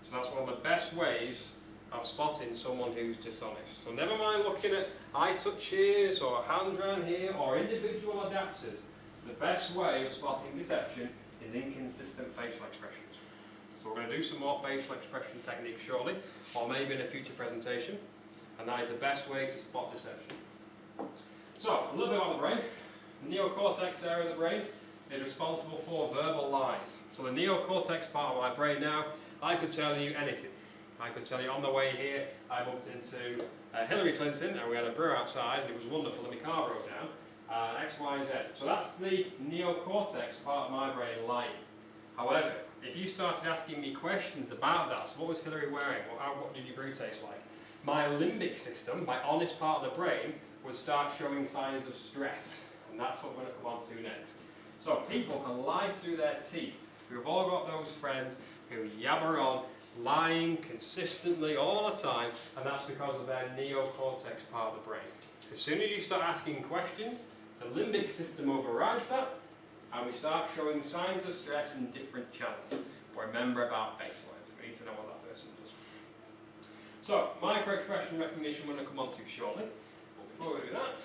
So that's one of the best ways of spotting someone who's dishonest. So never mind looking at eye touches or hands around here or individual adapters. The best way of spotting deception is inconsistent facial expressions. So we're going to do some more facial expression techniques shortly, or maybe in a future presentation, and that is the best way to spot deception. So, a little bit about the brain. The neocortex area of the brain is responsible for verbal lies. So the neocortex part of my brain now, I could tell you anything. I could tell you on the way here, I bumped into Hillary Clinton, and we had a brew outside, and it was wonderful, and my car broke down, X, Y, Z. So that's the neocortex part of my brain lying. However, if you started asking me questions about that, so what was Hillary wearing, what did your brew taste like? My limbic system, my honest part of the brain, would start showing signs of stress, and that's what we're going to come on to next. So people can lie through their teeth. We've all got those friends who yabber on, lying consistently all the time, and that's because of their neocortex part of the brain. As soon as you start asking questions, the limbic system overrides that, and we start showing signs of stress in different channels. But remember about baselines. We need to know what that person does. So, micro-expression recognition we're going to come on to shortly. But before we do that,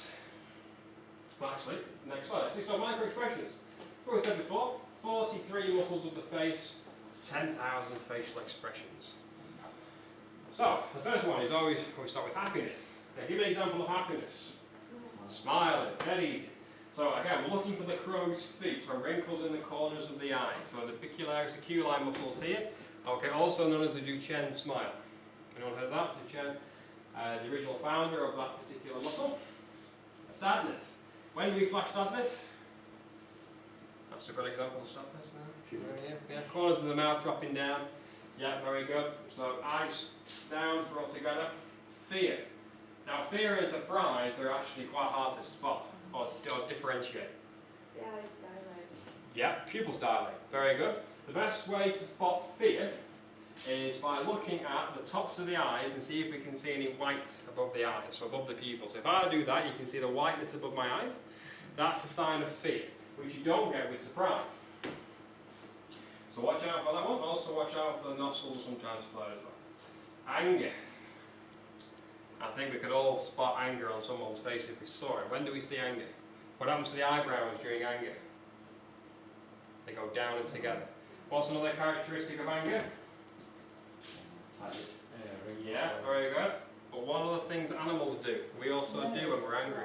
well actually, next slide. So micro-expressions. As we said before, 43 muscles of the face, 10,000 facial expressions. So, the first one is always, we start with happiness. Now, give me an example of happiness. Smiling, dead easy. So again, we're looking for the crow's feet, so wrinkles in the corners of the eye. So the bicularis oculi muscles here, okay, also known as the Duchenne smile. Anyone heard of that? Duchenne, the original founder of that particular muscle. Sadness. When do we flash sadness? That's a good example of sadness now. Yeah, corners of the mouth dropping down. Yeah, very good. So eyes down, brought together. Fear. Now fear and surprise are actually quite hard to spot or differentiate. Yeah, it's dilate. Yeah, pupils dilate. Very good. The best way to spot fear is by looking at the tops of the eyes and see if we can see any white above the eyes, so above the pupils. If I do that, you can see the whiteness above my eyes. That's a sign of fear, which you don't get with surprise. So watch out for that one. Also watch out for the nostrils sometimes flare as well. Anger. I think we could all spot anger on someone's face if we saw it. When do we see anger? What happens to the eyebrows during anger? They go down and together. What's another characteristic of anger? Yeah, very good. But one of the things that animals do, we also do when we're angry.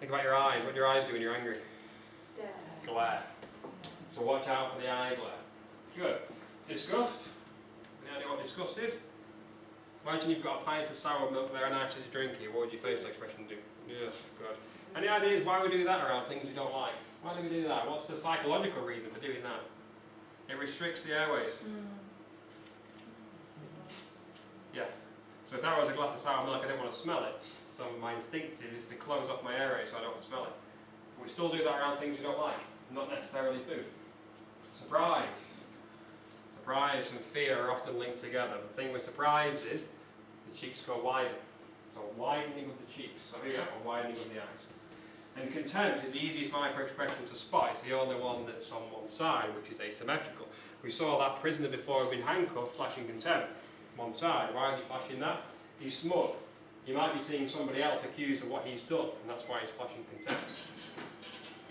Think about your eyes. What do your eyes do when you're angry? Stare. Glare. So watch out for the eye glare. Good. Disgust. Any idea what disgust is? Imagine you've got a pint of sour milk there and nice as you drink it. What would your facial expression do? Yeah, good. Any ideas why we do that around things we don't like? Why do we do that? What's the psychological reason for doing that? It restricts the airways. Yeah. So if there was a glass of sour milk, I didn't want to smell it. So my instinctive is to close off my airways so I don't smell it. But we still do that around things we don't like, not necessarily food. Surprise. Surprise and fear are often linked together. The thing with surprise is the cheeks go wider. So widening of the cheeks. So here, a widening of the eyes. And contempt is the easiest micro-expression to spot. It's the only one that's on one side, which is asymmetrical. We saw that prisoner before he'd been handcuffed flashing contempt. One side. Why is he flashing that? He's smug. You might be seeing somebody else accused of what he's done, and that's why he's flashing contempt.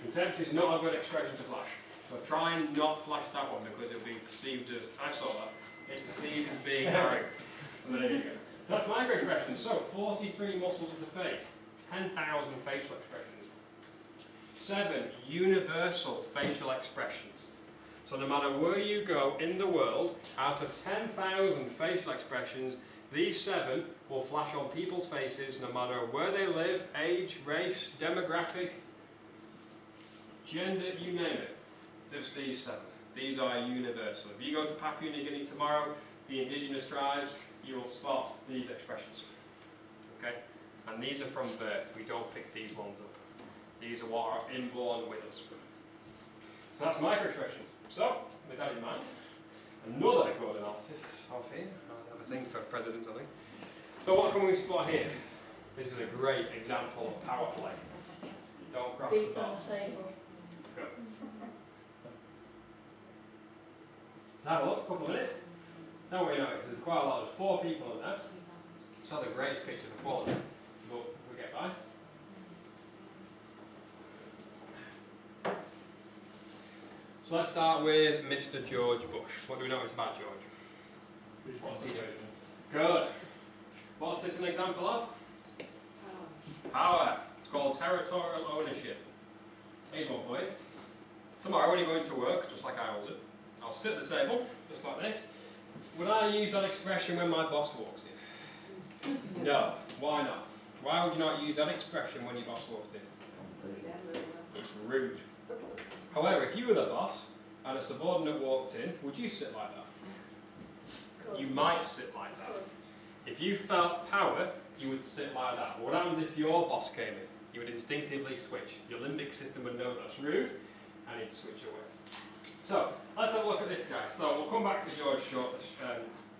Contempt is not a good expression to flash. So try and not flash that one because it'll be perceived as, I saw that, it's perceived as being arrogant. So there you go. So that's micro-expressions. So 43 muscles of the face, 10,000 facial expressions. 7 universal facial expressions. So no matter where you go in the world, out of 10,000 facial expressions, these 7 will flash on people's faces no matter where they live, age, race, demographic, gender, you name it. Just these 7. These are universal. If you go to Papua New Guinea tomorrow, the indigenous tribes, you will spot these expressions. Okay? And these are from birth. We don't pick these ones up. These are what are inborn with us. So that's micro-expressions. So, with that in mind, another good analysis of here. I have a thing for presidents, I think. So what can we spot here? This is a great example of power play. Don't cross the dots. Good. Let's have a look, a couple of minutes. Now we know there's quite a lot. There's 4 people in there. It's not the greatest picture for quality, but we'll get by. So let's start with Mr. George Bush. What do we notice about George? What's he doing? Good. What's this an example of? Power. It's called territorial ownership. Here's one for you. Tomorrow when you're going to work, just like I hold it, I'll sit at the table, just like this. Would I use that expression when my boss walks in? No. Why not? Why would you not use that expression when your boss walks in? It's rude. However, if you were the boss and a subordinate walked in, would you sit like that? You might sit like that. If you felt power, you would sit like that. What happens if your boss came in? You would instinctively switch. Your limbic system would know that's rude, and you'd switch away. So, let's have a look at this guy. So, we'll come back to George short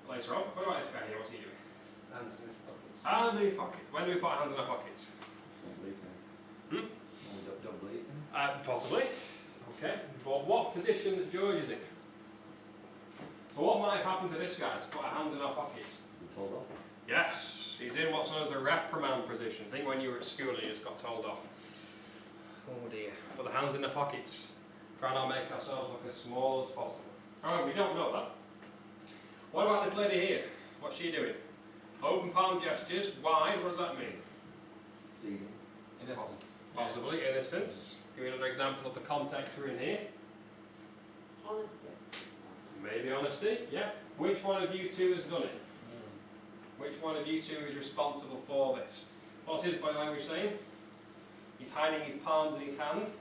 later on. What about this guy here? What's he doing? Hands in his pockets. Hands in his pockets. When do we put our hands in our pockets? Don't bleed Hmm? Don't bleed. Possibly. Okay. But what position that George is in? So what might have happened to this guy to put our hands in our pockets? You told off. Yes, he's in what's known as the reprimand position. Think when you were at school and you just got told off. Oh dear. Put the hands in the pockets. Try not to make ourselves look as small as possible. However, we don't know that. What about this lady here? What's she doing? Open palm gestures, wide, what does that mean? Bleeding. Innocence. Possibly innocence. Give me another example of the context we're in here. Honesty. Maybe honesty, yeah. Which one of you two has done it? Which one of you two is responsible for this? What's his body language saying? He's hiding his palms in his hands.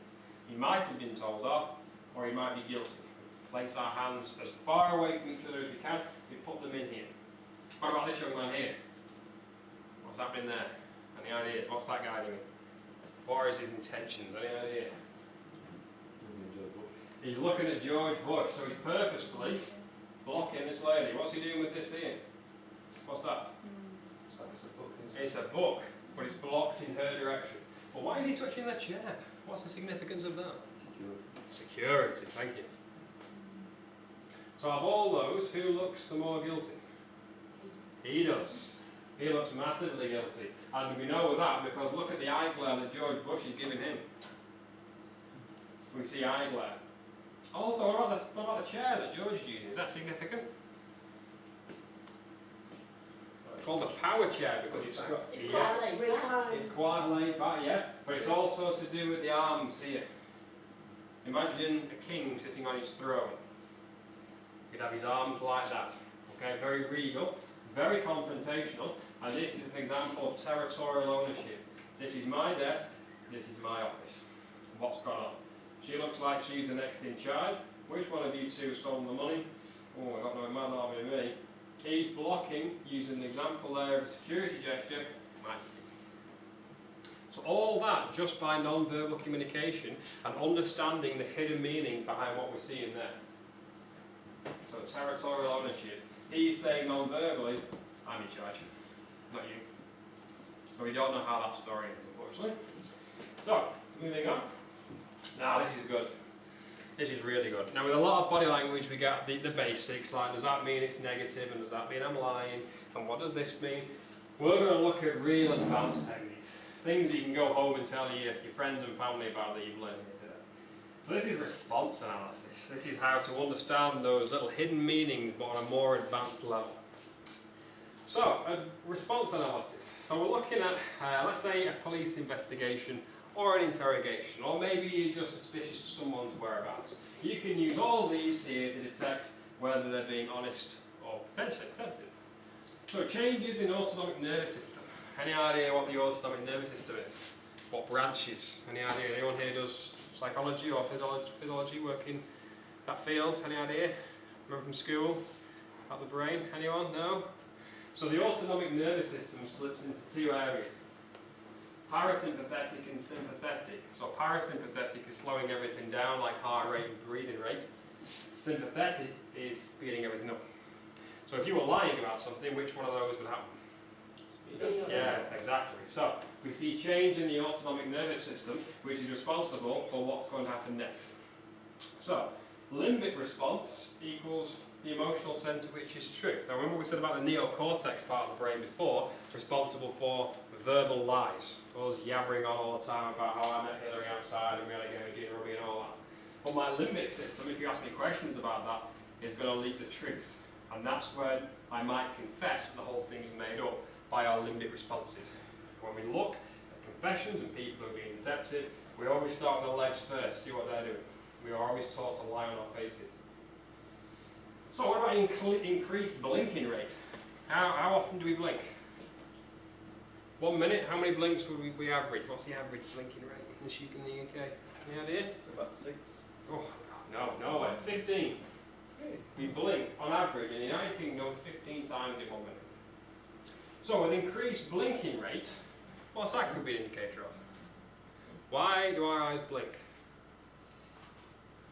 He might have been told off, or he might be guilty. Place our hands as far away from each other as we can. We put them in here. What about this young man here? What's happening there? Any ideas? What's that guy doing? What are his intentions? Any idea? He's looking at George Bush, so he's purposefully blocking this lady. What's he doing with this here? What's that? It's like it's a book. It's a book, but it's blocked in her direction. But why is he touching the chair? What's the significance of that? Security, thank you. So of all those, who looks the more guilty? He does. He looks massively guilty. And we know that because look at the eye glare that George Bush is giving him. We see eye glare. Also, what about the chair that George is using? Is that significant? It's called a power chair because it's got... It's quite laid back. Recline. It's quite laid back, yeah. But it's also to do with the arms here. Imagine a king sitting on his throne. He'd have his arms like that. Okay, very regal, very confrontational, and this is an example of territorial ownership. This is my desk, this is my office. What's gone on? She looks like she's the next in charge. Which one of you two has stolen the money? Oh, I don't know, it might not be me. He's blocking, using an example there of a security gesture. So all that just by non-verbal communication and understanding the hidden meanings behind what we're seeing there. So territorial ownership. He's saying non-verbally, I'm in charge, not you. So we don't know how that story ends, unfortunately. So, moving on. Now this is good. This is really good. Now with a lot of body language we get the basics, like does that mean it's negative and does that mean I'm lying and what does this mean? We're going to look at real advanced techniques. Things that you can go home and tell your friends and family about that you've learned here today. So this is response analysis. This is how to understand those little hidden meanings but on a more advanced level. So, response analysis. So we're looking at, let's say, a police investigation or an interrogation, or maybe you're just suspicious of someone's whereabouts. You can use all these here to detect whether they're being honest or potentially deceptive. So changes in autonomic nervous system. Any idea what the autonomic nervous system is? What branches? Any idea? Anyone here does psychology or physiology work in that field? Any idea? Remember from school? About the brain? Anyone? No? So the autonomic nervous system splits into two areas. Parasympathetic and sympathetic. So parasympathetic is slowing everything down like heart rate and breathing rate. Sympathetic is speeding everything up. So if you were lying about something, which one of those would happen? Yeah, exactly. So we see change in the autonomic nervous system, which is responsible for what's going to happen next. So limbic response equals the emotional centre, which is truth. Now remember we said about the neocortex part of the brain before, responsible for verbal lies. Us yabbering on all the time about how I met Hillary outside and we had a game of dinner and all that. But my limbic system, if you ask me questions about that, is going to leak the truth. And that's when I might confess the whole thing is made up by our limbic responses. When we look at confessions and people who are being deceptive, we always start with the legs first, see what they're doing. We are always taught to lie on our faces. So what about increased blinking rate? How often do we blink? 1 minute, how many blinks would we average? What's the average blinking rate in the UK? Any idea? It's about 6. Oh, no way. 15. We blink, on average, in the United Kingdom, 15 times in 1 minute. So an increased blinking rate, what's that could be an indicator of? Why do our eyes blink?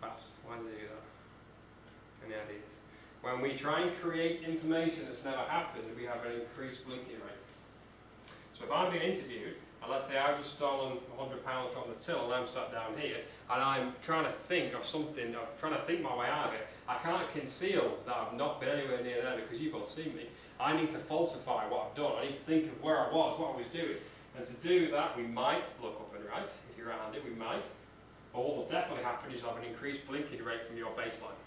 Fast. Why do they do that? Any ideas? When we try and create information that's never happened, we have an increased blinking rate. So if I'm being interviewed, and let's say I've just stolen £100 from the till and I'm sat down here, and I'm trying to think of something, trying to think my way out of it, I can't conceal that I've not been anywhere near there because you've all seen me. I need to falsify what I've done. I need to think of where I was, what I was doing. And to do that, we might look up and right. If you're right-handed, we might. But what will definitely happen is you'll have an increased blinking rate from your baseline.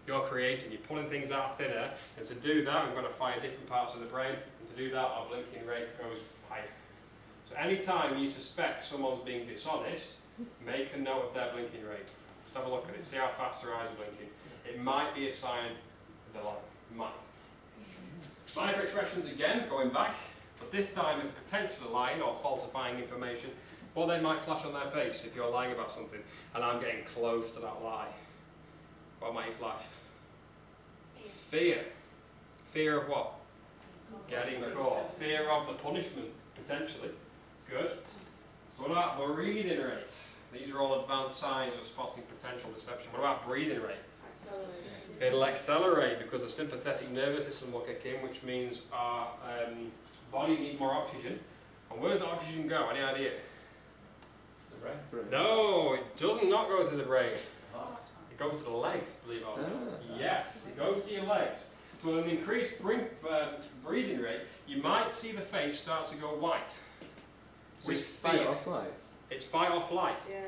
You're creating, you're pulling things out of thin air, and to do that, we've got to fire different parts of the brain, and to do that, our blinking rate goes higher. So anytime you suspect someone's being dishonest, make a note of their blinking rate. Just have a look at it, see how fast their eyes are blinking. It might be a sign of the lying. It might. Micro expressions again, going back, but this time with the potential of lying or falsifying information, or they might flash on their face if you're lying about something, and I'm getting close to that lie. What might you flash? Fear. Fear of what? Getting caught. Fear of the punishment, potentially. Good. So what about breathing rate? These are all advanced signs of spotting potential deception. What about breathing rate? It'll accelerate because the sympathetic nervous system will kick in, which means our body needs more oxygen. And where does the oxygen go? Any idea? The brain. No, it does not go to the brain. It goes to the legs, believe it or not. Yes, it goes to your legs. So with an increased breathing rate, you might see the face start to go white. With fear. Fight or flight? It's fight or flight. Yeah.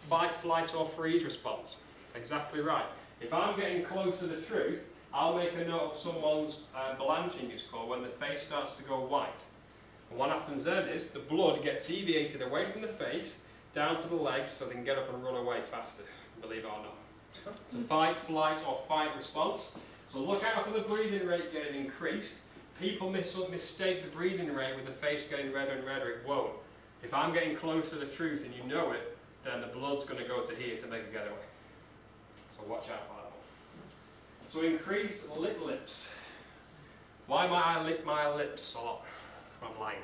Fight, flight or freeze response. Exactly right. If I'm getting close to the truth, I'll make a note of someone's blanching, it's called, when the face starts to go white. And what happens then is the blood gets deviated away from the face, down to the legs, so they can get up and run away faster, believe it or not. It's a fight, flight or fight response. So look out for the breathing rate getting increased. People mistake the breathing rate with the face getting redder and redder. It won't. If I'm getting close to the truth and you know it, then the blood's going to go to here to make a getaway. So watch out for that one. So increase lit lips. Why might I lick my lips a lot? I'm lying.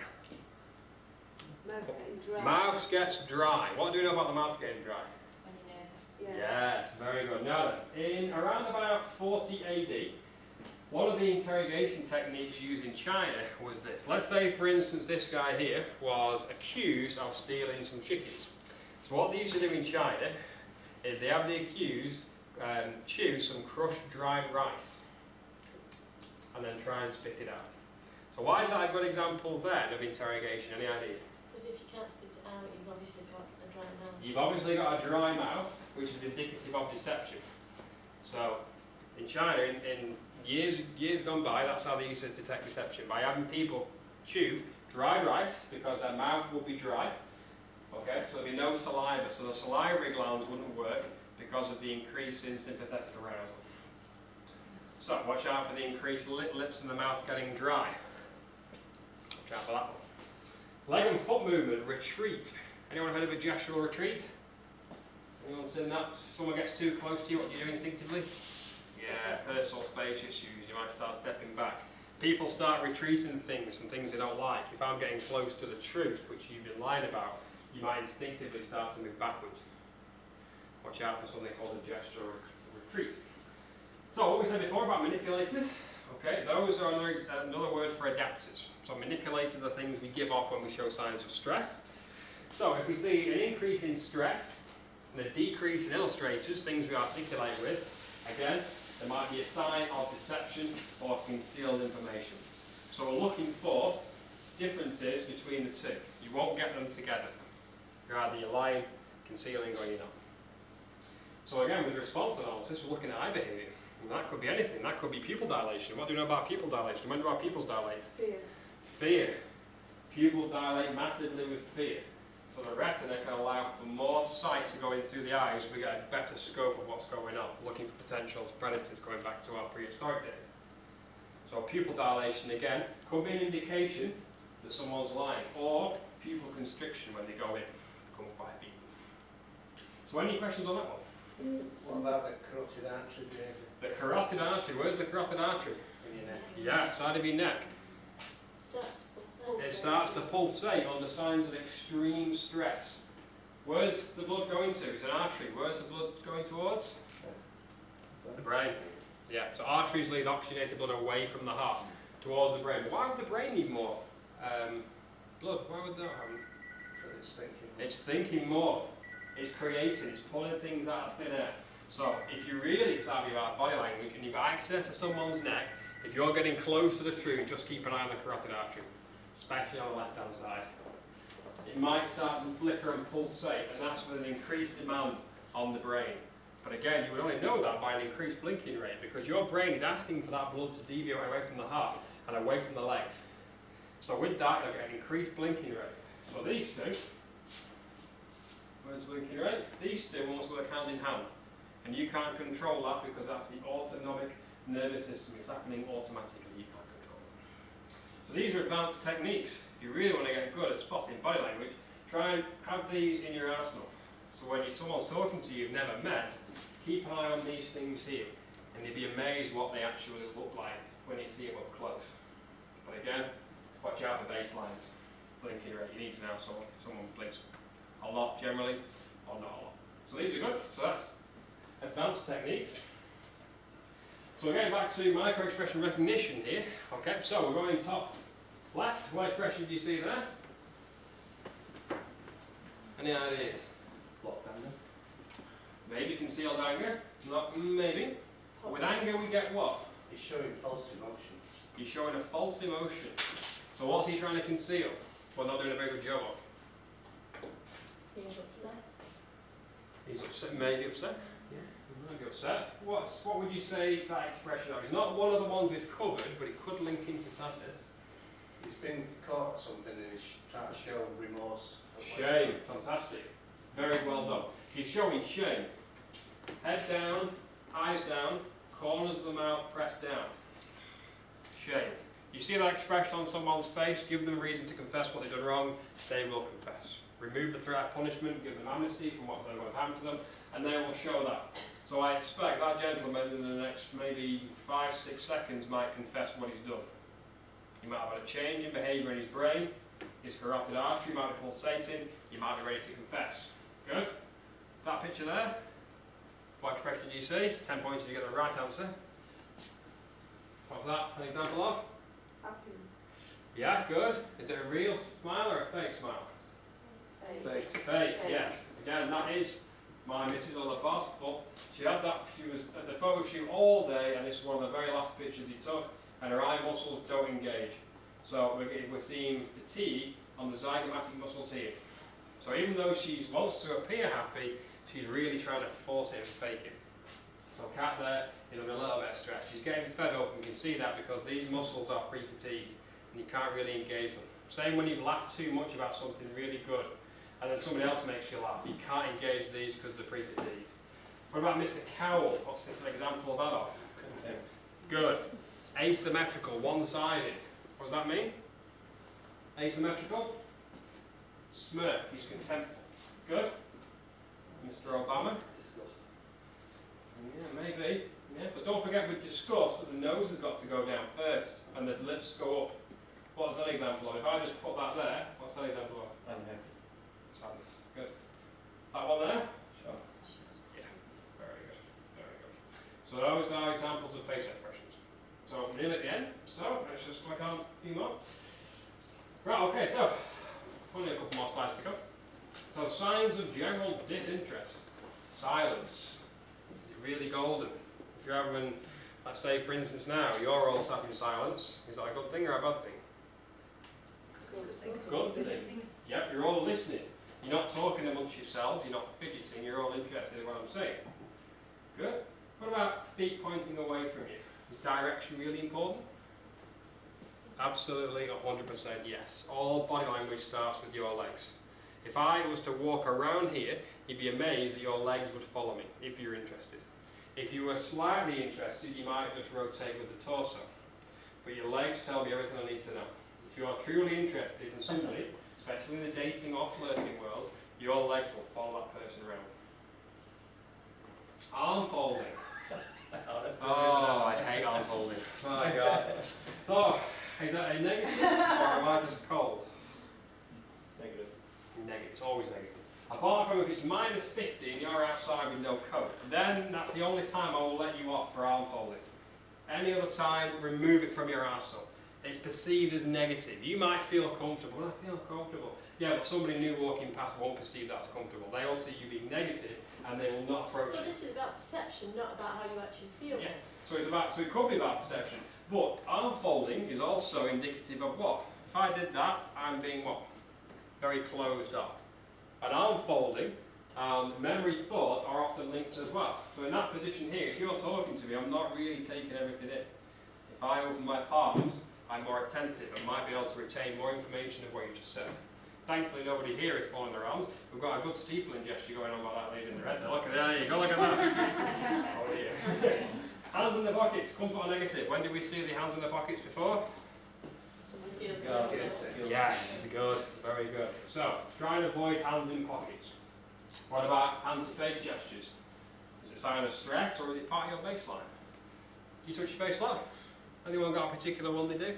Mouth getting dry. Mouth gets dry. What do we know about the mouth getting dry? When you're nervous. Yeah. Yes, very good. Now then, in around about 40 AD, one of the interrogation techniques used in China was this. Let's say, for instance, this guy here was accused of stealing some chickens. So what they used to do in China is they have the accused chew some crushed dried rice and then try and spit it out. So why is that a good example then of interrogation? Any idea? Because if you can't spit it out, you've obviously got a dry mouth. You've obviously got a dry mouth, which is indicative of deception. So in China, in years gone by, that's how they used to detect deception, by having people chew dry rice because their mouth would be dry. Okay, so there'd be no saliva, so the salivary glands wouldn't work because of the increase in sympathetic arousal. So watch out for the increased lips and the mouth getting dry. Watch out for that one. Leg and foot movement, retreat. Anyone heard of a gestural retreat? Anyone seen that? If someone gets too close to you, what do you do instinctively? Yeah, personal space issues, you might start stepping back. People start retreating things from things they don't like. If I'm getting close to the truth, which you've been lying about, you might instinctively start to move backwards. Watch out for something called a gestural retreat. So what we said before about manipulators, okay, those are another word for adapters. So manipulators are things we give off when we show signs of stress. So if we see an increase in stress and a decrease in illustrators, things we articulate with, again, there might be a sign of deception or concealed information. So we're looking for differences between the two. You won't get them together. You're either you're lying, concealing, or you're not. So again, with response analysis, we're looking at eye behaviour. And that could be anything. That could be pupil dilation. What do we know about pupil dilation? When do our pupils dilate? Fear. Fear. Pupils dilate massively with fear. So the retina can allow for more sight to go in through the eyes. We get a better scope of what's going on, looking for potential predators going back to our prehistoric days. So pupil dilation, again, could be an indication that someone's lying, or pupil constriction when they go in, become quite beaten. So any questions on that one? What about the carotid artery behaviour? The carotid artery, where's the carotid artery? In your neck. Yeah, side of your neck. Starts it starts to pulsate under signs of extreme stress. Where's the blood going to? It's an artery. Where's the blood going towards? The brain. Yeah, so arteries lead oxygenated blood away from the heart towards the brain. Why would the brain need more blood? Why would that happen? Because it's thinking. It's thinking more. It's creating. It's pulling things out of thin air. So if you're really savvy about body language and you've got access to someone's neck, if you're getting close to the truth, just keep an eye on the carotid artery, especially on the left-hand side. It might start to flicker and pulsate, and that's with an increased demand on the brain. But again, you would only know that by an increased blinking rate, because your brain is asking for that blood to deviate away from the heart and away from the legs. So with that, you'll get an increased blinking rate. So these two, where's the blinking rate? These two almost go hand in hand. And you can't control that because that's the autonomic nervous system. It's happening automatically. You can't control it. So these are advanced techniques. If you really want to get good at spotting body language, try and have these in your arsenal. So when someone's talking to you you've never met, keep an eye on these things here, and you'd be amazed what they actually look like when you see them up close. But again, watch out for baselines. Blinking rate. You need to know if someone blinks a lot generally, or not a lot. So these are good. So that's advanced techniques. So we're going back to micro-expression recognition here. Okay, so we're going top left. What expression do you see there? Any ideas? Blocked anger. Maybe concealed anger. Not maybe. With anger we get what? He's showing false emotion. He's showing a false emotion. So what's he trying to conceal? Well, not doing a very good job of. Being upset. He's upset, maybe upset. Yeah. He might be upset. What would you say that expression of? It's not one of the ones we've covered, but it could link into sadness. He's been caught at something and he's trying to show remorse. Shame. Fantastic. Very well done. He's showing shame. Head down, eyes down, corners of the mouth pressed down. Shame. You see that expression on someone's face, give them a reason to confess what they've done wrong, they will confess. Remove the threat of punishment, give them amnesty from what's going to happen to them, and they will show that. So I expect that gentleman in the next maybe 5-6 seconds might confess what he's done. He might have had a change in behaviour in his brain, his carotid artery might be pulsating, he might be ready to confess. Good? That picture there, what expression do you see? 10 points if you get the right answer. What's that an example of? Happiness. Yeah, good. Is it a real smile or a fake smile? Fake. Fake, yes. Again, that is my missus or the boss, but she had that, she was at the photo shoot all day, and this is one of the very last pictures he took, and her eye muscles don't engage. So we're seeing fatigue on the zygomatic muscles here. So even though she wants to appear happy, she's really trying to force it and fake it. So Kat there is under a little bit of stress. She's getting fed up, and you can see that because these muscles are pre-fatigued, and you can't really engage them. Same when you've laughed too much about something really good, and then somebody else makes you laugh. You can't engage these because they're pre-fatigued. What about Mr. Cowell? What's an example of that of? Good. Asymmetrical, one-sided. What does that mean? Asymmetrical? Smirk, he's contemptful. Good. Mr. Obama? Disgust. Yeah, maybe. Yeah, but don't forget with disgust that the nose has got to go down first and the lips go up. What's that example of? If I just put that there, what's that example of? Unhappy. Sadness. Good. That one there? Sure. Yeah. Very good. Very good. So those are examples of face expressions. So nearly at the end. So let's just click on a few more. Right, okay, so only a couple more slides to go. So signs of general disinterest. Silence. Is it really golden? If you're having, let's say for instance now, you're all sat in silence, is that a good thing or a bad thing? Good thing. Yep, you're all listening. You're not talking amongst yourselves, you're not fidgeting, you're all interested in what I'm saying. Good. What about feet pointing away from you? Is direction really important? Absolutely, 100% yes. All body language starts with your legs. If I was to walk around here, you'd be amazed that your legs would follow me, if you're interested. If you were slightly interested, you might just rotate with the torso. But your legs tell me everything I need to know. If you are truly interested in somebody, especially in the dating or flirting world, your legs will follow that person around. Arm folding. Oh, I hate arm folding. My God. So, is that a negative or am I just cold? It's always negative. Apart from if it's minus 50 and you're outside with no coat, then that's the only time I will let you off for arm folding. Any other time, remove it from your arsehole. It's perceived as negative. You might feel comfortable. I feel comfortable. Yeah, but somebody new walking past won't perceive that as comfortable. They will see you being negative and they will not approach you. So this is about perception, not about how you actually feel. Yeah. So it could be about perception. But arm folding is also indicative of what? If I did that, I'm being what? Very closed off. And arm folding and memory thoughts are often linked as well. So in that position here, if you're talking to me, I'm not really taking everything in. If I open my palms, I'm more attentive and might be able to retain more information of what you just said. Thankfully, nobody here is folding their arms. We've got a good steepling gesture going on by that lady in the red there. Look at that, there you go, look at that. Oh dear. Hands in the pockets, comfort or negative. When did we see the hands in the pockets before? Somebody feels Good. Yes, good, very good. So, try and avoid hands in pockets. What about hand-to-face gestures? Is it a sign of stress or is it part of your baseline? Do you touch your face a lot? Anyone got a particular one they do? A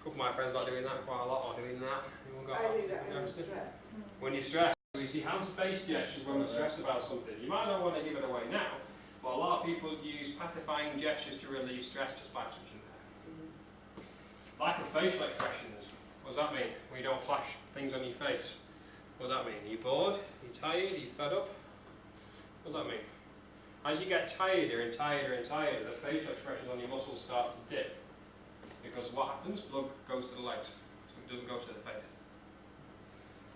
couple of my friends like doing that quite a lot, or doing that. Anyone got I do that when I'm stressed? stressed. When you're stressed, we see hand-to-face gestures when we're stressed about something. You might not want to give it away now, but a lot of people use pacifying gestures to relieve stress just by touching there. Lack of facial expressions. What does that mean? When you don't flash things on your face. What does that mean? Are you bored? Are you tired? Are you fed up? What does that mean? As you get tireder and tireder and tireder, the facial expressions on your muscles start to dip. Because what happens? Blood goes to the legs, so it doesn't go to the face.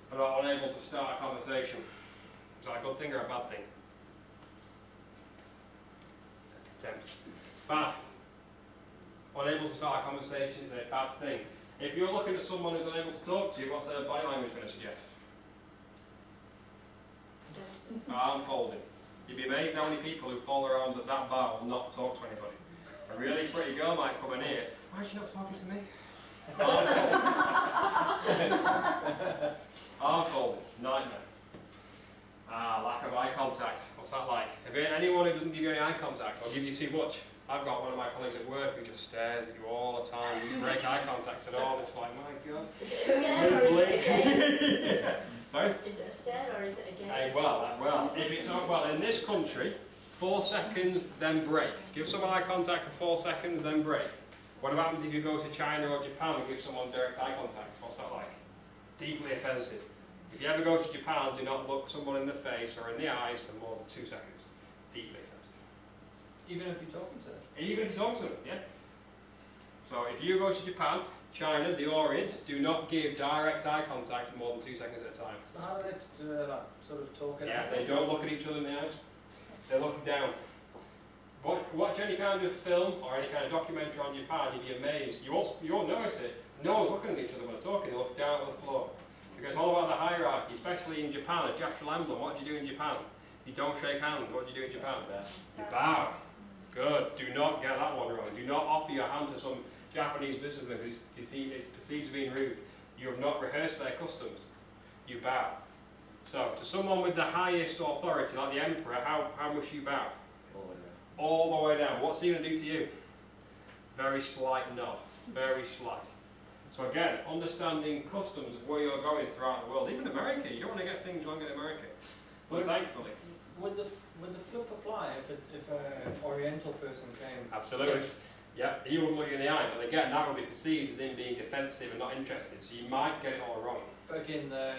What about unable to start a conversation? Is that a good thing or a bad thing? Contempt. Bad. Unable to start a conversation is a bad thing. If you're looking at someone who's unable to talk to you, what's their body language going to suggest? Arm folding. You'd be amazed how many people who fold their arms at that bar will not talk to anybody. A really pretty girl might come in here. Why is she not talking to me? Arm folding. Nightmare. Lack of eye contact. What's that like? Have you anyone who doesn't give you any eye contact or gives you too much? I've got one of my colleagues at work who just stares at you all the time. You break eye contact at all, it's like, my God. Is it a stare or is it a gaze? Yeah. Sorry? Is it a stare or is it a gaze? Well, if it's in this country, 4 seconds, then break. Give someone eye contact for 4 seconds, then break. What happens if you go to China or Japan and give someone direct eye contact? What's that like? Deeply offensive. If you ever go to Japan, do not look someone in the face or in the eyes for more than 2 seconds. Deeply offensive. Even if you're talking to them? Even if you talk to them, yeah. So if you go to Japan, China, the Orient, do not give direct eye contact for more than 2 seconds at a time. So how do they like, sort of talk? Yeah, they don't look at each other in the eyes. They look down. Watch any kind of film or any kind of documentary on Japan, you'd be amazed. You won't notice it. No one's looking at each other when they're talking, they look down at the floor. Because it's all about the hierarchy, especially in Japan, a gestural emblem. What do you do in Japan? You don't shake hands. What do you do in Japan? You bow. Good. Do not get that one wrong. Do not offer your hand to some Japanese businessman because it's perceived as being rude. You have not rehearsed their customs. You bow. So, to someone with the highest authority, like the emperor, how much you bow? All the way down. What's he going to do to you? Very slight nod. Very slight. So again, understanding customs of where you're going throughout the world. Even America, you don't want to get things wrong in America. But thankfully. Would the flip apply if an Oriental person came? Absolutely. Yeah, he wouldn't look you in the eye, but again, that would be perceived as him being defensive and not interested. So you might get it all wrong. But again, the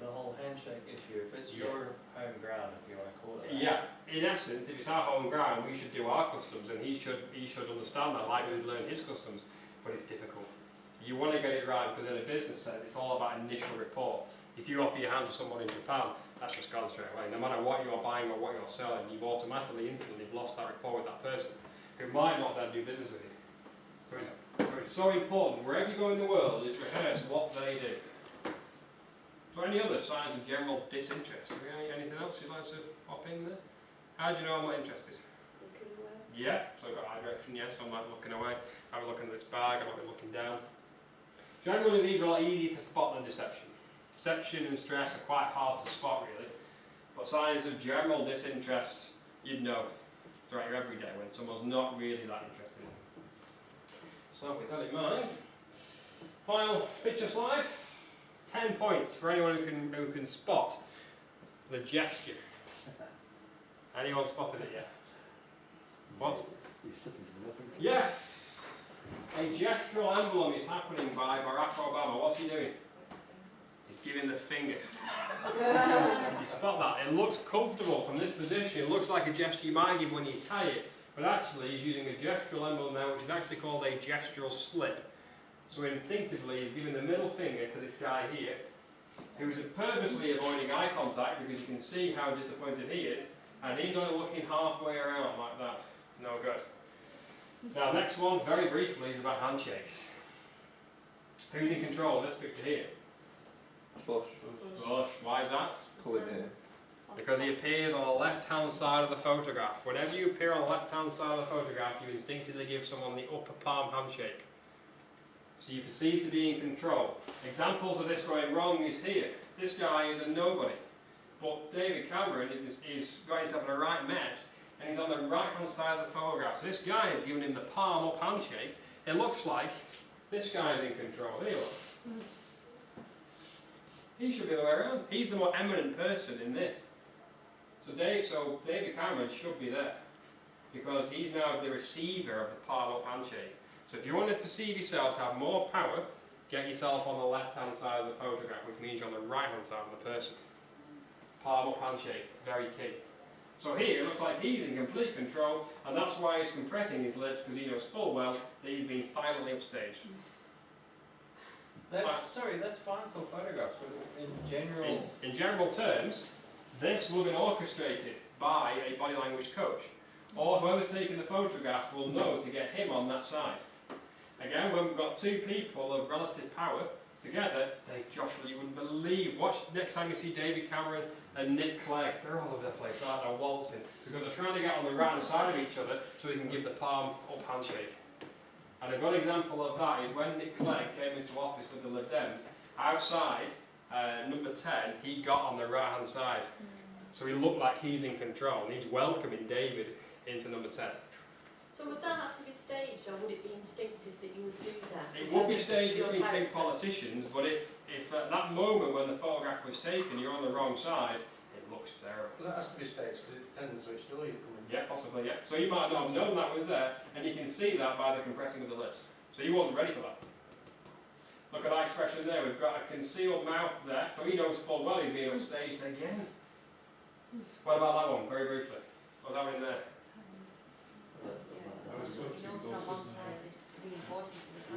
whole handshake issue, if it's your home ground, if you want to call it that. Yeah, in essence, if it's our home ground, we should do our customs, and he should understand that, like we would learn his customs. But it's difficult. You want to get it right because in a business sense, it's all about initial rapport. If you offer your hand to someone in Japan, that's just gone straight away. No matter what you're buying or what you're selling, you've automatically, instantly lost that rapport with that person who might not then do business with you. So it's so important, wherever you go in the world, is rehearse what they do. So any other signs of general disinterest? Anything else you'd like to hop in there? How do you know I'm not interested? Looking away. Yeah, so I've got eye direction, yes, I'm like looking away. I'm looking at this bag, I might be looking down. Generally these are a lot easier to spot than deception. Deception and stress are quite hard to spot really. But signs of general disinterest, you'd know throughout your everyday when someone's not really that interested in you. So with that in mind, final picture slide. 10 points for anyone who can spot the gesture. Anyone spotted it yet? What's? Yeah. A gestural emblem is happening by Barack Obama. What's he doing? He's giving the finger. You spot that? It looks comfortable from this position. It looks like a gesture you might give when you tie it, but actually he's using a gestural emblem now, which is actually called a gestural slip. So instinctively he's giving the middle finger to this guy here, who's purposely avoiding eye contact because you can see how disappointed he is, and he's only looking halfway around like that. No good. Now, next one, very briefly, is about handshakes. Who's in control of this picture here? Bush. Bush. Why is that? Pull it in. Because he appears on the left-hand side of the photograph. Whenever you appear on the left-hand side of the photograph, you instinctively give someone the upper palm handshake. So you perceive to be in control. Examples of this going wrong is here. This guy is a nobody. But David Cameron is got himself in a right mess, and he's on the right-hand side of the photograph. So this guy is giving him the palm-up handshake. It looks like this guy is in control. Here, look. He should be the way around. He's the more eminent person in this. So David Cameron should be there, because he's now the receiver of the palm-up handshake. So if you want to perceive yourself to have more power, get yourself on the left-hand side of the photograph, which means you're on the right-hand side of the person. Palm-up handshake, very key. So here, it looks like he's in complete control, and that's why he's compressing his lips, because he knows full well that he's been silently upstaged. That's fine for photographs, but in general... In general terms, this will be orchestrated by a body language coach, or whoever's taking the photograph will know to get him on that side. Again, when we've got two people of relative power together, they jostle, you wouldn't believe. Watch next time you see David Cameron and Nick Clegg, they're all over the place, aren't they, waltzing, because they're trying to get on the right hand side of each other so they can give the palm up handshake. And a good example of that is when Nick Clegg came into office with the Lib Dems, outside number 10, he got on the right hand side. So he looked like he's in control, and he's welcoming David into number 10. So would that have to be staged, or would it be instinctive that you would do that? It would be staged between two politicians, but if at that moment when the photograph was taken you're on the wrong side, it looks terrible. Well, that has to be staged because it depends which door you've come in. Yeah, possibly, yeah. So he might not have known that was there, and you can see that by the compressing of the lips. So he wasn't ready for that. Look at that expression there, we've got a concealed mouth there, so he knows full well he's being upstaged again. What about that one, very briefly? What's that in there?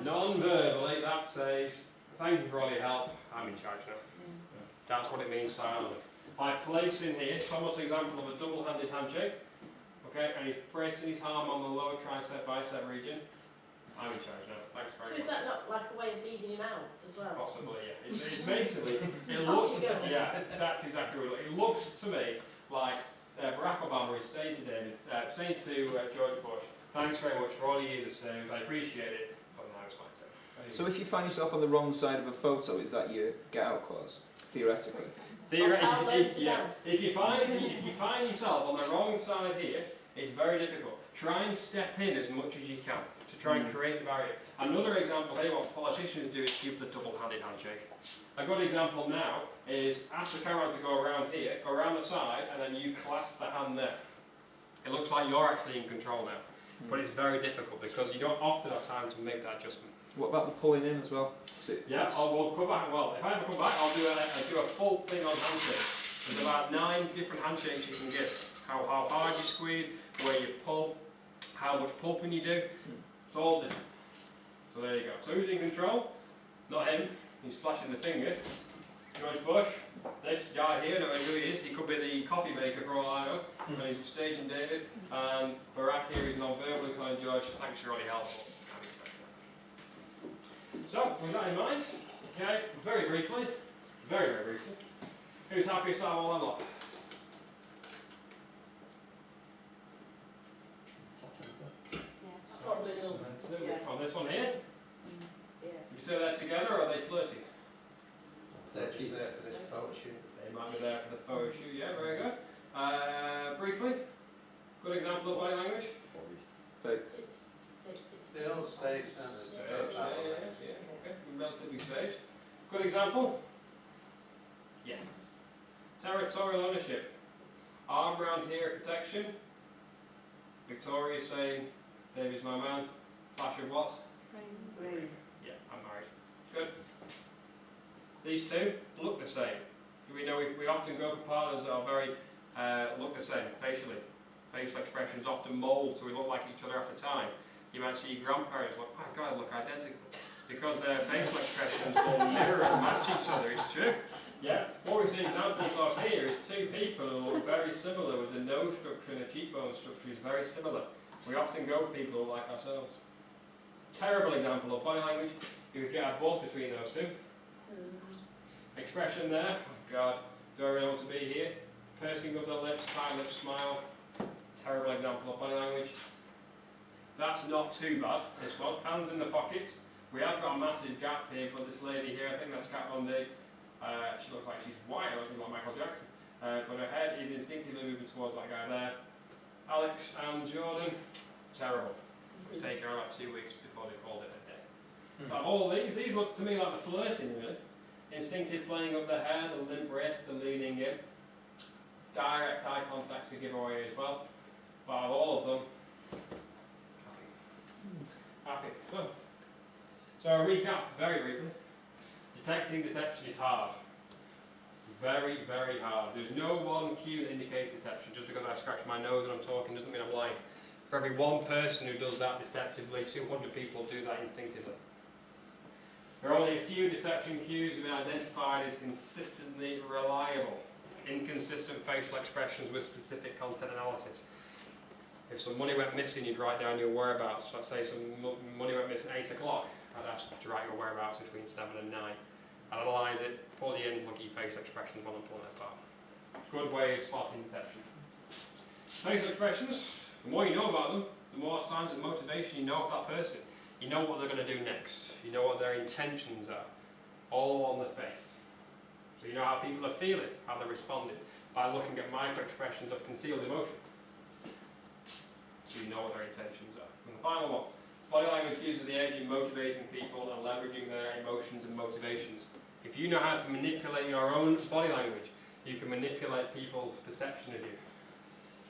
Non-verbally, that says, thank you for all your help, I'm in charge now. That's what it means silently. By placing here, it's almost an example of a double-handed handshake. Okay, and he's pressing his arm on the lower tricep bicep region. I'm in charge now. Thanks very much. So is that not like a way of leading him out as well? Possibly, yeah. It's basically, it looks, yeah, that's exactly what it looks to me like Barack Obama is saying to George Bush, thanks very much for all your years of service, I appreciate it, but now it's my turn. So if you find yourself on the wrong side of a photo, is that your get out clause, theoretically? If you find yourself on the wrong side here, it's very difficult. Try and step in as much as you can to try and create the barrier. Another example here, what politicians do is give the double-handed handshake. A good example now is ask the camera to go around here, go around the side, and then you clasp the hand there. It looks like you're actually in control now, but it's very difficult because you don't often have time to make that adjustment. What about the pulling in as well? Yeah, we'll come back. Well, if I ever come back, I'll do a full thing on handshakes. There's about 9 different handshakes you can give. How hard you squeeze, where you pull, how much pulping you do. It's all different. So there you go. So who's in control? Not him. He's flashing the finger. George Bush. This guy here, I don't know who he is. He could be the coffee maker for all I know. And he's staging David. And Barack here is non-verbally telling George, thanks for all your help. So, with that in mind, okay, very briefly, who's happiest out of all them lot? On this one here? Yeah. You say they're together or are they flirting? They're just there for this photo shoot. They might be there for the photo shoot, yeah, very good. Briefly, good example of body language? Fakes. They all stay standard. Yeah, okay, relatively staged. Good example? Territorial ownership. Arm round here, protection. Victoria's saying, David's my man. Flash of what? Ring. Yeah, I'm married. Good. These two look the same. Do we know if we often go for partners that are very look the same facially? Facial expressions often mould, so we look like each other after time. You might see your grandparents look, my God, look identical. Because their facial expressions all mirror and match each other, it's true. Yeah, what we see examples of here is two people who look very similar with the nose structure and the cheekbone structure is very similar. We often go for people who look like ourselves. Terrible example of body language. You could get a buzz between those two. Expression there, oh God, do I really want to be here? Pursing of the lips, tight lips, smile. Terrible example of body language. That's not too bad, this one. Hands in the pockets. We have got a massive gap here for this lady here. I think that's Kat Von D. She looks like she's white, I looking like Michael Jackson. But her head is instinctively moving towards that guy there. Alex and Jordan, terrible. It was taken about 2 weeks before they called it a day. So all these look to me like the flirting really. Instinctive playing of the hair, the limp wrist, the leaning in. Direct eye contact we give away as well. But out of all of them, happy. Good. So a recap, very briefly. Detecting deception is hard. Very, very hard. There's no one cue that indicates deception. Just because I scratch my nose when I'm talking doesn't mean I'm lying. For every one person who does that deceptively, 200 people do that instinctively. There are only a few deception cues that have been identified as consistently reliable. Inconsistent facial expressions with specific content analysis. If some money went missing, you'd write down your whereabouts. Let's say some money went missing at 8 o'clock. I'd ask you to write your whereabouts between 7 and 9. I'd analyse it, pull you in, look at your facial expressions while I'm pulling it apart. Good way of spotting deception. Facial expressions, the more you know about them, the more signs of motivation you know of that person. You know what they're going to do next. You know what their intentions are. All on the face. So you know how people are feeling, how they're responding, by looking at micro-expressions of concealed emotion. So you know what their intentions are. And the final one. Body language gives you the edge in motivating people and leveraging their emotions and motivations. If you know how to manipulate your own body language, you can manipulate people's perception of you.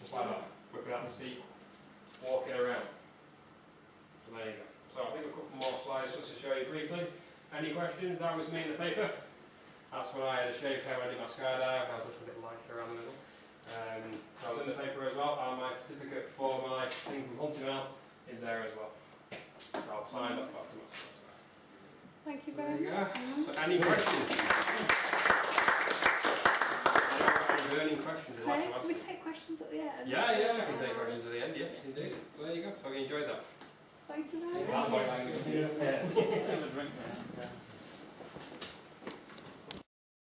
Just like that. Whip it out the seat, walking around. So there you go. So I think a couple more slides just to show you briefly. Any questions? That was me in the paper. That's when I had a shaved head when I did my skydive. I was a little bit lighter around the middle. I was in the paper as well, and my certificate for my thing from Hunting Out is there as well. So I'll sign up afterwards. Thank you very much. So any questions? Any burning questions you'd like to ask? We take questions at the end. Yeah, I can take questions at the end, yes, indeed. There you go. So we enjoyed that. Thank you very much.